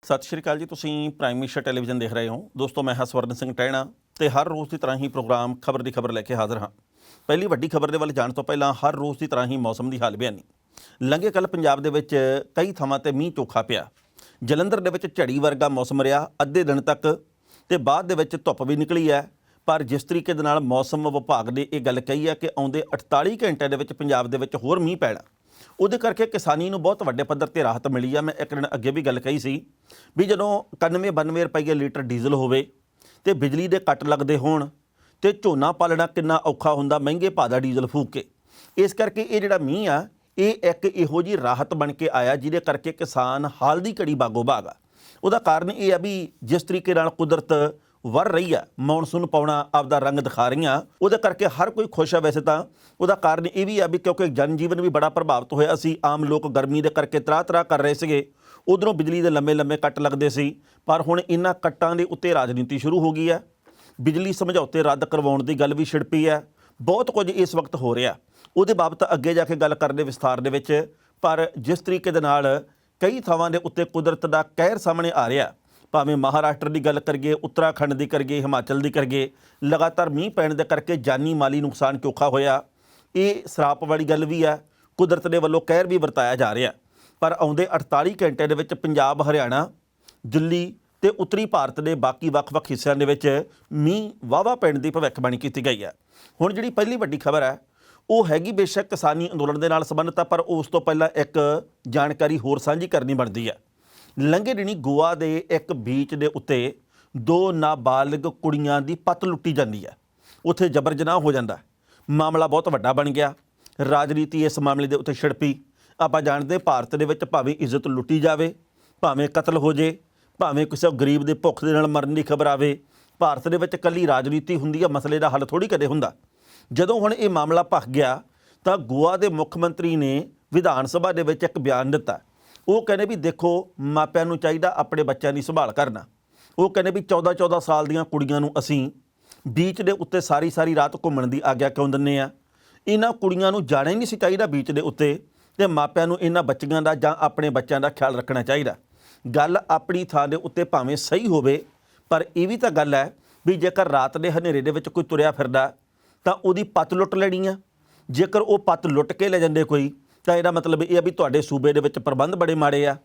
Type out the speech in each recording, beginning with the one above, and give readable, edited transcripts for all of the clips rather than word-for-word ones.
ਸਤਿ ਸ਼੍ਰੀ ਅਕਾਲ ਜੀ। ਤੁਸੀਂ ਪ੍ਰਾਈਮ ਮਿਨਿਸਟਰ ਟੈਲੀਵਿਜ਼ਨ ਦੇਖ ਰਹੇ ਹੋ। ਦੋਸਤੋ, ਮੈਂ ਹਾਂ ਸਵਰਨ ਸਿੰਘ ਟਹਿਣਾ ਤੇ ਹਰ ਰੋਜ਼ ਦੀ ਤਰ੍ਹਾਂ ਹੀ ਪ੍ਰੋਗਰਾਮ ਖਬਰ ਦੀ ਖਬਰ ਲੈ ਕੇ ਹਾਜ਼ਰ ਹਾਂ। ਪਹਿਲੀ ਵੱਡੀ ਖਬਰ ਦੇ ਵੱਲ ਜਾਣ ਤੋਂ ਪਹਿਲਾਂ ਹਰ ਰੋਜ਼ ਦੀ ਤਰ੍ਹਾਂ ਹੀ ਮੌਸਮ ਦੀ ਹਾਲ ਬਿਆਨੀ। ਲੰਘੇ ਕੱਲ੍ਹ ਪੰਜਾਬ ਦੇ ਵਿੱਚ ਕਈ ਥਾਵਾਂ ਤੇ ਮੀਂਹ ਚੋਖਾ ਪਿਆ। ਜਲੰਧਰ ਦੇ ਵਿੱਚ ਝੜੀ ਵਰਗਾ ਮੌਸਮ ਰਿਹਾ ਅੱਧੇ ਦਿਨ ਤੱਕ ਤੇ ਬਾਅਦ ਦੇ ਵਿੱਚ ਧੁੱਪ ਵੀ ਨਿਕਲੀ ਹੈ। ਪਰ ਜਿਸ ਤਰੀਕੇ ਦੇ ਨਾਲ ਮੌਸਮ ਵਿਭਾਗ ਨੇ ਇਹ ਗੱਲ ਕਹੀ ਹੈ ਕਿ ਆਉਂਦੇ 48 ਘੰਟਿਆਂ ਦੇ ਵਿੱਚ ਪੰਜਾਬ ਦੇ ਵਿੱਚ ਹੋਰ ਮੀਂਹ ਪੈਣਾ, ਉਹਦੇ ਕਰਕੇ ਕਿਸਾਨੀ ਨੂੰ ਬਹੁਤ ਵੱਡੇ ਪੱਧਰ ਤੇ ਰਾਹਤ ਮਿਲੀ ਆ। ਮੈਂ ਇੱਕ ਦਿਨ ਅੱਗੇ ਵੀ ਗੱਲ ਕਹੀ ਸੀ ਵੀ ਜਦੋਂ 91-92 ਰੁਪਏ ਲੀਟਰ ਡੀਜ਼ਲ ਹੋਵੇ ਤੇ ਬਿਜਲੀ ਦੇ ਕੱਟ ਲੱਗਦੇ ਹੋਣ ਤੇ ਝੋਨਾ ਪਾਲਣਾ ਕਿੰਨਾ ਔਖਾ ਹੁੰਦਾ ਮਹਿੰਗੇ ਭਾਅ ਦਾ ਡੀਜ਼ਲ ਫੂਕ ਕੇ। ਇਸ ਕਰਕੇ ਇਹ ਜਿਹੜਾ ਮੀਂਹ ਆ ਇਹ ਇੱਕ ਇਹੋ ਜਿਹੀ ਰਾਹਤ ਬਣ ਕੇ ਆਇਆ ਜਿਹਦੇ ਕਰਕੇ ਕਿਸਾਨ ਹਾਲ ਦੀ ਘੜੀ ਬਾਗੋ ਬਾਗ ਆ। ਉਹਦਾ ਕਾਰਨ ਇਹ ਆ ਵੀ ਜਿਸ ਤਰੀਕੇ ਨਾਲ ਕੁਦਰਤ ਵਰ ਰਹੀ ਆ, ਮੌਨਸੂਨ ਪਾਉਣਾ ਆਪਦਾ ਰੰਗ ਦਿਖਾ ਰਹੀਆਂ, ਉਹਦੇ ਕਰਕੇ ਹਰ ਕੋਈ ਖੁਸ਼ ਆ। ਵੈਸੇ ਤਾਂ ਉਹਦਾ ਕਾਰਨ ਇਹ ਵੀ ਆ ਵੀ ਕਿਉਂਕਿ ਜਨਜੀਵਨ ਵੀ ਬੜਾ ਪ੍ਰਭਾਵਿਤ ਹੋਇਆ ਸੀ। ਆਮ ਲੋਕ ਗਰਮੀ ਦੇ ਕਰਕੇ ਤਰਾਹ ਕਰ ਰਹੇ ਸੀਗੇ, ਉਧਰੋਂ ਬਿਜਲੀ ਦੇ ਲੰਮੇ ਕੱਟ ਲੱਗਦੇ ਸੀ। ਪਰ ਹੁਣ ਇਹਨਾਂ ਕੱਟਾਂ ਦੇ ਉੱਤੇ ਰਾਜਨੀਤੀ ਸ਼ੁਰੂ ਹੋ ਗਈ ਹੈ। ਬਿਜਲੀ ਸਮਝੌਤੇ ਰੱਦ ਕਰਵਾਉਣ ਦੀ ਗੱਲ ਵੀ ਛਿੜ ਹੈ। ਬਹੁਤ ਕੁਝ ਇਸ ਵਕਤ ਹੋ ਰਿਹਾ, ਉਹਦੇ ਬਾਬਤ ਅੱਗੇ ਜਾ ਕੇ ਗੱਲ ਕਰਦੇ ਵਿਸਥਾਰ ਦੇ ਵਿੱਚ। ਪਰ ਜਿਸ ਤਰੀਕੇ ਦੇ ਨਾਲ ਕਈ ਥਾਵਾਂ ਦੇ ਉੱਤੇ ਕੁਦਰਤ ਦਾ ਕਹਿਰ ਸਾਹਮਣੇ ਆ ਰਿਹਾ, ਭਾਵੇਂ ਮਹਾਰਾਸ਼ਟਰ ਦੀ ਗੱਲ ਕਰੀਏ, ਉੱਤਰਾਖੰਡ ਦੀ ਕਰੀਏ, ਹਿਮਾਚਲ ਦੀ ਕਰੀਏ, ਲਗਾਤਾਰ ਮੀਂਹ ਪੈਣ ਦੇ ਕਰਕੇ ਜਾਨੀ ਮਾਲੀ ਨੁਕਸਾਨ ਚੋਖਾ ਹੋਇਆ। ਇਹ ਸਰਾਪ ਵਾਲੀ ਗੱਲ ਵੀ ਹੈ, ਕੁਦਰਤ ਦੇ ਵੱਲੋਂ ਕਹਿਰ ਵੀ ਵਰਤਾਇਆ ਜਾ ਰਿਹਾ। ਪਰ ਆਉਂਦੇ 48 ਘੰਟੇ ਦੇ ਵਿੱਚ ਪੰਜਾਬ, ਹਰਿਆਣਾ, ਦਿੱਲੀ ਤੇ ਉੱਤਰੀ ਭਾਰਤ ਦੇ ਬਾਕੀ ਵੱਖ-ਵੱਖ ਹਿੱਸਿਆਂ ਦੇ ਵਿੱਚ ਮੀਂਹ ਵਾਹਵਾ ਪੈਣ ਦੀ ਭਵਿੱਖਬਾਣੀ ਕੀਤੀ ਗਈ ਹੈ। ਹੁਣ ਜਿਹੜੀ ਪਹਿਲੀ ਵੱਡੀ ਖਬਰ ਹੈ ਉਹ ਹੈਗੀ ਬੇਸ਼ੱਕ ਕਿਸਾਨੀ ਅੰਦੋਲਨ ਦੇ ਨਾਲ ਸੰਬੰਧਿਤ ਆ, ਪਰ ਉਸ ਤੋਂ ਪਹਿਲਾਂ ਇੱਕ ਜਾਣਕਾਰੀ ਹੋਰ ਸਾਂਝੀ ਕਰਨੀ ਬਣਦੀ ਹੈ। ਲੰਘੇ ਦਿਨੀ ਗੋਆ ਦੇ ਇੱਕ ਬੀਚ ਦੇ ਉੱਤੇ 2 ਨਾਬਾਲਗ ਕੁੜੀਆਂ ਦੀ ਪੱਤ ਲੁੱਟੀ ਜਾਂਦੀ ਹੈ। ਉੱਥੇ ਜਬਰ ਜਨਾਹ ਹੋ ਜਾਂਦਾ। ਮਾਮਲਾ ਬਹੁਤ ਵੱਡਾ ਬਣ ਗਿਆ। ਰਾਜਨੀਤੀ ਇਸ ਮਾਮਲੇ ਦੇ ਉੱਤੇ ਛਿੜ ਪਈ। ਆਪਾਂ ਜਾਣਦੇ ਭਾਰਤ ਦੇ ਵਿੱਚ ਭਾਵੇਂ ਇੱਜ਼ਤ ਲੁੱਟੀ ਜਾਵੇ, ਭਾਵੇਂ ਕਤਲ ਹੋ ਜੇ, ਭਾਵੇਂ ਕਿਸੇ ਗਰੀਬ ਦੇ ਭੁੱਖ ਦੇ ਨਾਲ ਮਰਨ ਦੀ ਖਬਰ ਆਵੇ, ਭਾਰਤ ਦੇ ਵਿੱਚ ਇਕੱਲੀ ਰਾਜਨੀਤੀ ਹੁੰਦੀ ਆ, ਮਸਲੇ ਦਾ ਹੱਲ ਥੋੜ੍ਹੀ ਕਦੇ ਹੁੰਦਾ। ਜਦੋਂ ਹੁਣ ਇਹ ਮਾਮਲਾ ਭਖ ਗਿਆ ਤਾਂ ਗੋਆ ਦੇ ਮੁੱਖ ਮੰਤਰੀ ਨੇ ਵਿਧਾਨ ਸਭਾ ਦੇ ਵਿੱਚ ਇੱਕ ਬਿਆਨ ਦਿੱਤਾ। ਉਹ ਕਹਿੰਦੇ ਵੀ ਦੇਖੋ, ਮਾਪਿਆਂ ਨੂੰ ਚਾਹੀਦਾ ਆਪਣੇ ਬੱਚਿਆਂ ਦੀ ਸੰਭਾਲ ਕਰਨਾ। ਉਹ ਕਹਿੰਦੇ ਵੀ 14-14 ਸਾਲ ਦੀਆਂ ਕੁੜੀਆਂ ਨੂੰ ਅਸੀਂ ਬੀਚ ਦੇ ਉੱਤੇ ਸਾਰੀ ਰਾਤ ਘੁੰਮਣ ਦੀ ਆਗਿਆ ਕਿਉਂ ਦਿੰਦੇ ਆ? ਇਹਨਾਂ ਕੁੜੀਆਂ ਨੂੰ ਜਾਣਾ ਹੀ ਨਹੀਂ ਸੀ ਚਾਹੀਦਾ ਬੀਚ ਦੇ ਉੱਤੇ, ਤੇ ਮਾਪਿਆਂ ਨੂੰ ਇਹਨਾਂ ਬੱਚੀਆਂ ਦਾ ਜਾਂ ਆਪਣੇ ਬੱਚਿਆਂ ਦਾ ਖਿਆਲ ਰੱਖਣਾ ਚਾਹੀਦਾ। ਗੱਲ ਆਪਣੀ ਥਾਂ ਦੇ ਉੱਤੇ ਭਾਵੇਂ ਸਹੀ ਹੋਵੇ, ਪਰ ਇਹ ਵੀ ਤਾਂ ਗੱਲ ਹੈ ਵੀ ਜੇਕਰ ਰਾਤ ਦੇ ਹਨੇਰੇ ਦੇ ਵਿੱਚ ਕੋਈ ਤੁਰਿਆ ਫਿਰਦਾ ਤਾਂ ਉਹਦੀ ਪੱਤ ਲੁੱਟ ਲੈਣੀ ਆ। ਜੇਕਰ ਉਹ ਪੱਤ ਲੁੱਟ ਕੇ ਲੈ ਜਾਂਦੇ ਕੋਈ, ਤਾਂ ਇਹਦਾ ਮਤਲਬ ਇਹ ਆ ਵੀ ਤੁਹਾਡੇ ਸੂਬੇ ਦੇ ਵਿੱਚ ਪ੍ਰਬੰਧ ਬੜੇ ਮਾੜੇ ਆ,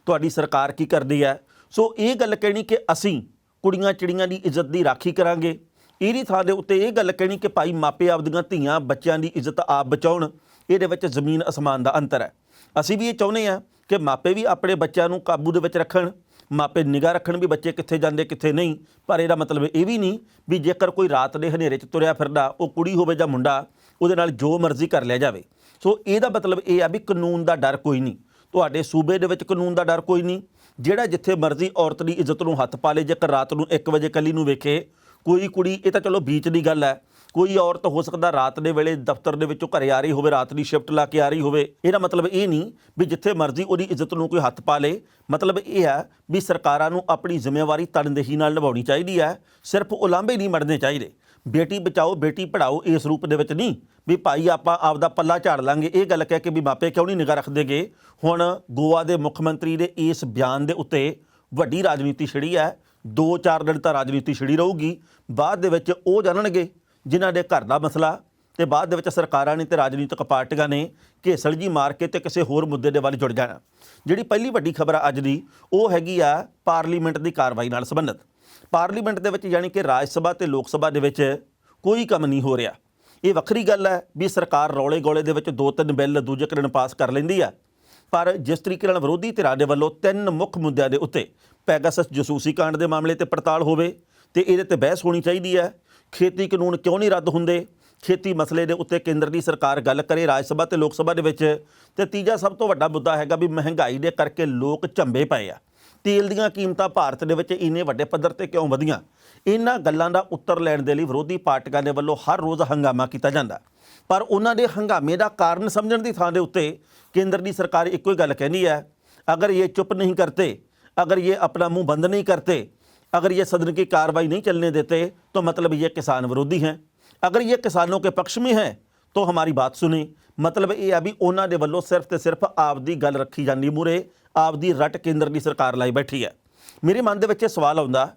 ਤੁਹਾਡੀ ਸਰਕਾਰ ਕੀ ਕਰਦੀ ਹੈ। ਸੋ ਇਹ ਗੱਲ ਕਹਿਣੀ ਕਿ ਅਸੀਂ ਕੁੜੀਆਂ ਚਿੜੀਆਂ ਦੀ ਇੱਜ਼ਤ ਦੀ ਰਾਖੀ ਕਰਾਂਗੇ, ਇਹਦੀ ਥਾਂ ਦੇ ਉੱਤੇ ਇਹ ਗੱਲ ਕਹਿਣੀ ਕਿ ਭਾਈ ਮਾਪੇ ਆਪਦੀਆਂ ਧੀਆਂ ਬੱਚਿਆਂ ਦੀ ਇੱਜ਼ਤ ਆਪ ਬਚਾਉਣ, ਇਹਦੇ ਵਿੱਚ ਜ਼ਮੀਨ ਅਸਮਾਨ ਦਾ ਅੰਤਰ ਹੈ। ਅਸੀਂ ਵੀ ਇਹ ਚਾਹੁੰਦੇ ਹਾਂ ਕਿ ਮਾਪੇ ਵੀ ਆਪਣੇ ਬੱਚਿਆਂ ਨੂੰ ਕਾਬੂ ਦੇ ਵਿੱਚ ਰੱਖਣ, ਮਾਪੇ ਨਿਗਾਹ ਰੱਖਣ ਵੀ ਬੱਚੇ ਕਿੱਥੇ ਜਾਂਦੇ ਕਿੱਥੇ ਨਹੀਂ। ਪਰ ਇਹਦਾ ਮਤਲਬ ਇਹ ਵੀ ਨਹੀਂ ਵੀ ਜੇਕਰ ਕੋਈ ਰਾਤ ਦੇ ਹਨੇਰੇ 'ਚ ਤੁਰਿਆ ਫਿਰਦਾ, ਉਹ ਕੁੜੀ ਹੋਵੇ ਜਾਂ ਮੁੰਡਾ, ਉਹਦੇ ਨਾਲ ਜੋ ਮਰਜ਼ੀ ਕਰ ਲਿਆ ਜਾਵੇ। ਸੋ ਇਹਦਾ ਮਤਲਬ ਇਹ ਆ ਵੀ ਕਾਨੂੰਨ ਦਾ ਡਰ ਕੋਈ ਨਹੀਂ, ਤੁਹਾਡੇ ਸੂਬੇ ਦੇ ਵਿੱਚ ਕਾਨੂੰਨ ਦਾ ਡਰ ਕੋਈ ਨਹੀਂ। ਜਿਹੜਾ ਜਿੱਥੇ ਮਰਜ਼ੀ ਔਰਤ ਦੀ ਇੱਜ਼ਤ ਨੂੰ ਹੱਥ ਪਾ ਲੇ। ਜੇਕਰ ਰਾਤ ਨੂੰ 1 ਵਜੇ ਕੱਲੀ ਨੂੰ ਵੇਖੇ ਕੋਈ ਕੁੜੀ, ਇਹ ਤਾਂ ਚਲੋ ਬੀਚ ਦੀ ਗੱਲ ਹੈ, ਕੋਈ ਔਰਤ ਹੋ ਸਕਦਾ ਰਾਤ ਦੇ ਵੇਲੇ ਦਫ਼ਤਰ ਦੇ ਵਿੱਚੋਂ ਘਰੇ ਆ ਰਹੀ ਹੋਵੇ, ਰਾਤ ਦੀ ਸ਼ਿਫਟ ਲਾ ਕੇ ਆ ਰਹੀ ਹੋਵੇ, ਇਹਦਾ ਮਤਲਬ ਇਹ ਨਹੀਂ ਵੀ ਜਿੱਥੇ ਮਰਜ਼ੀ ਉਹਦੀ ਇੱਜ਼ਤ ਨੂੰ ਕੋਈ ਹੱਥ ਪਾ ਲੇ। ਮਤਲਬ ਇਹ ਹੈ ਵੀ ਸਰਕਾਰਾਂ ਨੂੰ ਆਪਣੀ ਜ਼ਿੰਮੇਵਾਰੀ ਤਨਦੇਹੀ ਨਾਲ ਨਿਭਾਉਣੀ ਚਾਹੀਦੀ ਹੈ। ਸਿਰਫ ਉਲਾਂਭੇ ਨਹੀਂ ਮੜਨੇ ਚਾਹੀਦੇ। ਬੇਟੀ ਬਚਾਓ ਬੇਟੀ ਪੜ੍ਹਾਓ ਇਸ ਰੂਪ ਦੇ ਵਿੱਚ ਨਹੀਂ ਵੀ ਭਾਈ ਆਪਾਂ ਆਪਦਾ ਪੱਲਾ ਝਾੜ ਲਾਂਗੇ, ਇਹ ਗੱਲ ਕਹਿ ਕੇ ਵੀ ਮਾਪੇ ਕਿਉਂ ਨਹੀਂ ਨਿਗਾਹ ਰੱਖਦੇ ਗੇ। ਹੁਣ ਗੋਆ ਦੇ ਮੁੱਖ ਮੰਤਰੀ ਦੇ ਇਸ ਬਿਆਨ ਦੇ ਉੱਤੇ ਵੱਡੀ ਰਾਜਨੀਤੀ ਛਿੜੀ ਹੈ। 2-4 ਦਿਨ ਤਾਂ ਰਾਜਨੀਤੀ ਛਿੜੀ ਰਹੂਗੀ। ਬਾਅਦ ਦੇ ਵਿੱਚ ਉਹ ਜਾਣਨਗੇ ਜਿਨ੍ਹਾਂ ਦੇ ਘਰ ਦਾ ਮਸਲਾ, ਤੇ ਬਾਅਦ ਦੇ ਵਿੱਚ ਸਰਕਾਰਾਂ ਨੇ ਤੇ ਰਾਜਨੀਤਿਕ ਪਾਰਟੀਆਂ ਨੇ ਘੇਸਲ ਜੀ ਮਾਰ ਕੇ ਤੇ ਕਿਸੇ ਹੋਰ ਮੁੱਦੇ ਦੇ ਵੱਲ ਜੁੜ ਜਾਣਾ। ਜਿਹੜੀ ਪਹਿਲੀ ਵੱਡੀ ਖਬਰ ਆ ਅੱਜ ਦੀ, ਉਹ ਹੈਗੀ ਆ ਪਾਰਲੀਮੈਂਟ ਦੀ ਕਾਰਵਾਈ ਨਾਲ ਸੰਬੰਧਿਤ। ਪਾਰਲੀਮੈਂਟ ਦੇ ਵਿੱਚ ਯਾਨੀ ਕਿ ਰਾਜ ਸਭਾ ਤੇ ਲੋਕ ਸਭਾ ਦੇ ਵਿੱਚ ਕੋਈ ਕੰਮ ਨਹੀਂ ਹੋ ਰਿਹਾ। ਇਹ ਵੱਖਰੀ ਗੱਲ ਹੈ ਵੀ ਸਰਕਾਰ ਰੌਲੇ ਗੋਲੇ ਦੇ ਵਿੱਚ 2-3 ਬਿੱਲ ਦੂਜੇ ਦਿਨ ਪਾਸ ਕਰ ਲੈਂਦੀ ਆ, ਪਰ ਜਿਸ ਤਰੀਕੇ ਨਾਲ ਵਿਰੋਧੀ ਧਿਰਾਂ ਦੇ ਵੱਲੋਂ 3 ਮੁੱਖ ਮੁੱਦਿਆਂ ਦੇ ਉੱਤੇ ਪੈਗਾਸਸ ਜਸੂਸੀ ਕਾਂਡ ਦੇ ਮਾਮਲੇ ਤੇ ਪੜਤਾਲ ਹੋਵੇ ਤੇ ਇਹਦੇ ਤੇ ਬਹਿਸ ਹੋਣੀ ਚਾਹੀਦੀ ਹੈ। ਖੇਤੀ ਕਾਨੂੰਨ ਕਿਉਂ ਨਹੀਂ ਰੱਦ ਹੁੰਦੇ, ਖੇਤੀ ਮਸਲੇ ਦੇ ਉੱਤੇ ਕੇਂਦਰ ਦੀ ਸਰਕਾਰ ਗੱਲ ਕਰੇ ਰਾਜ ਸਭਾ ਤੇ ਲੋਕ ਸਭਾ ਦੇ ਵਿੱਚ। ਤੇ ਤੀਜਾ ਸਭ ਤੋਂ ਵੱਡਾ ਮੁੱਦਾ ਹੈਗਾ ਵੀ ਮਹਿੰਗਾਈ ਦੇ ਕਰਕੇ ਲੋਕ ਝੰਬੇ ਪਏ ਆ। ਤੇਲ ਦੀਆਂ ਕੀਮਤਾਂ ਭਾਰਤ ਦੇ ਵਿੱਚ ਇੰਨੇ ਵੱਡੇ ਪੱਧਰ ਤੇ ਕਿਉਂ ਵਧੀਆਂ? ਇਹਨਾਂ ਗੱਲਾਂ ਦਾ ਉੱਤਰ ਲੈਣ ਦੇ ਲਈ ਵਿਰੋਧੀ ਪਾਰਟੀਆਂ ਦੇ ਵੱਲੋਂ ਹਰ ਰੋਜ਼ ਹੰਗਾਮਾ ਕੀਤਾ ਜਾਂਦਾ, ਪਰ ਉਹਨਾਂ ਦੇ ਹੰਗਾਮੇ ਦਾ ਕਾਰਨ ਸਮਝਣ ਦੀ ਥਾਂ ਦੇ ਉੱਤੇ ਕੇਂਦਰ ਦੀ ਸਰਕਾਰ ਇੱਕੋ ਹੀ ਗੱਲ ਕਹਿੰਦੀ ਹੈ, ਅਗਰ ਇਹ ਚੁੱਪ ਨਹੀਂ ਕਰਤੇ, अगर ये अपना मुंह बंद नहीं करते, अगर ये सदन की कार्रवाई नहीं चलने देते, तो मतलब ये किसान विरोधी हैं। अगर ये किसानों के पक्ष में हैं तो हमारी बात सुनी। मतलब ये है भी उन्होंने वालों सिर्फ तो सिर्फ आपदी गल रखी जाती मूहरे, आपदी रट केंद्र की सरकार लाई बैठी है। ਮੇਰੇ ਮਨ ਦੇ ਵਿੱਚ ਇਹ ਸਵਾਲ ਆਉਂਦਾ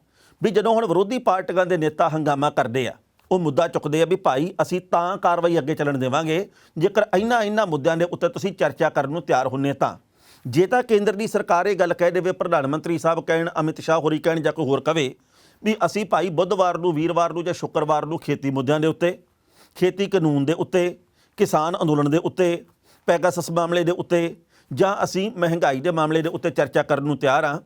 ਵੀ ਜਦੋਂ ਹੁਣ ਵਿਰੋਧੀ ਪਾਰਟੀਆਂ ਦੇ ਨੇਤਾ ਹੰਗਾਮਾ ਕਰਦੇ ਆ, ਉਹ ਮੁੱਦਾ ਚੁੱਕਦੇ ਆ ਵੀ ਭਾਈ ਅਸੀਂ ਤਾਂ ਕਾਰਵਾਈ ਅੱਗੇ ਚੱਲਣ ਦੇਵਾਂਗੇ ਜੇਕਰ ਇਹਨਾਂ ਮੁੱਦਿਆਂ ਦੇ ਉੱਤੇ ਤੁਸੀਂ ਚਰਚਾ ਕਰਨ ਨੂੰ ਤਿਆਰ ਹੁੰਨੇ ਤਾਂ। ਜੇ ਤਾਂ ਕੇਂਦਰ ਦੀ ਸਰਕਾਰ ਇਹ ਗੱਲ ਕਹਿ ਦੇਵੇ, ਪ੍ਰਧਾਨ ਮੰਤਰੀ ਸਾਹਿਬ ਕਹਿਣ, ਅਮਿਤ ਸ਼ਾਹ ਹੋਰੀ ਕਹਿਣ ਜਾਂ ਕੋਈ ਹੋਰ ਕਵੇ ਵੀ ਅਸੀਂ ਭਾਈ ਬੁੱਧਵਾਰ ਨੂੰ, ਵੀਰਵਾਰ ਨੂੰ ਜਾਂ ਸ਼ੁੱਕਰਵਾਰ ਨੂੰ ਖੇਤੀ ਮੁੱਦਿਆਂ ਦੇ ਉੱਤੇ, ਖੇਤੀ ਕਾਨੂੰਨ ਦੇ ਉੱਤੇ, ਕਿਸਾਨ ਅੰਦੋਲਨ ਦੇ ਉੱਤੇ, ਪੈਗਾਸਸ ਮਾਮਲੇ ਦੇ ਉੱਤੇ ਜਾਂ ਅਸੀਂ ਮਹਿੰਗਾਈ ਦੇ ਮਾਮਲੇ ਦੇ ਉੱਤੇ ਚਰਚਾ ਕਰਨ ਨੂੰ ਤਿਆਰ ਹਾਂ,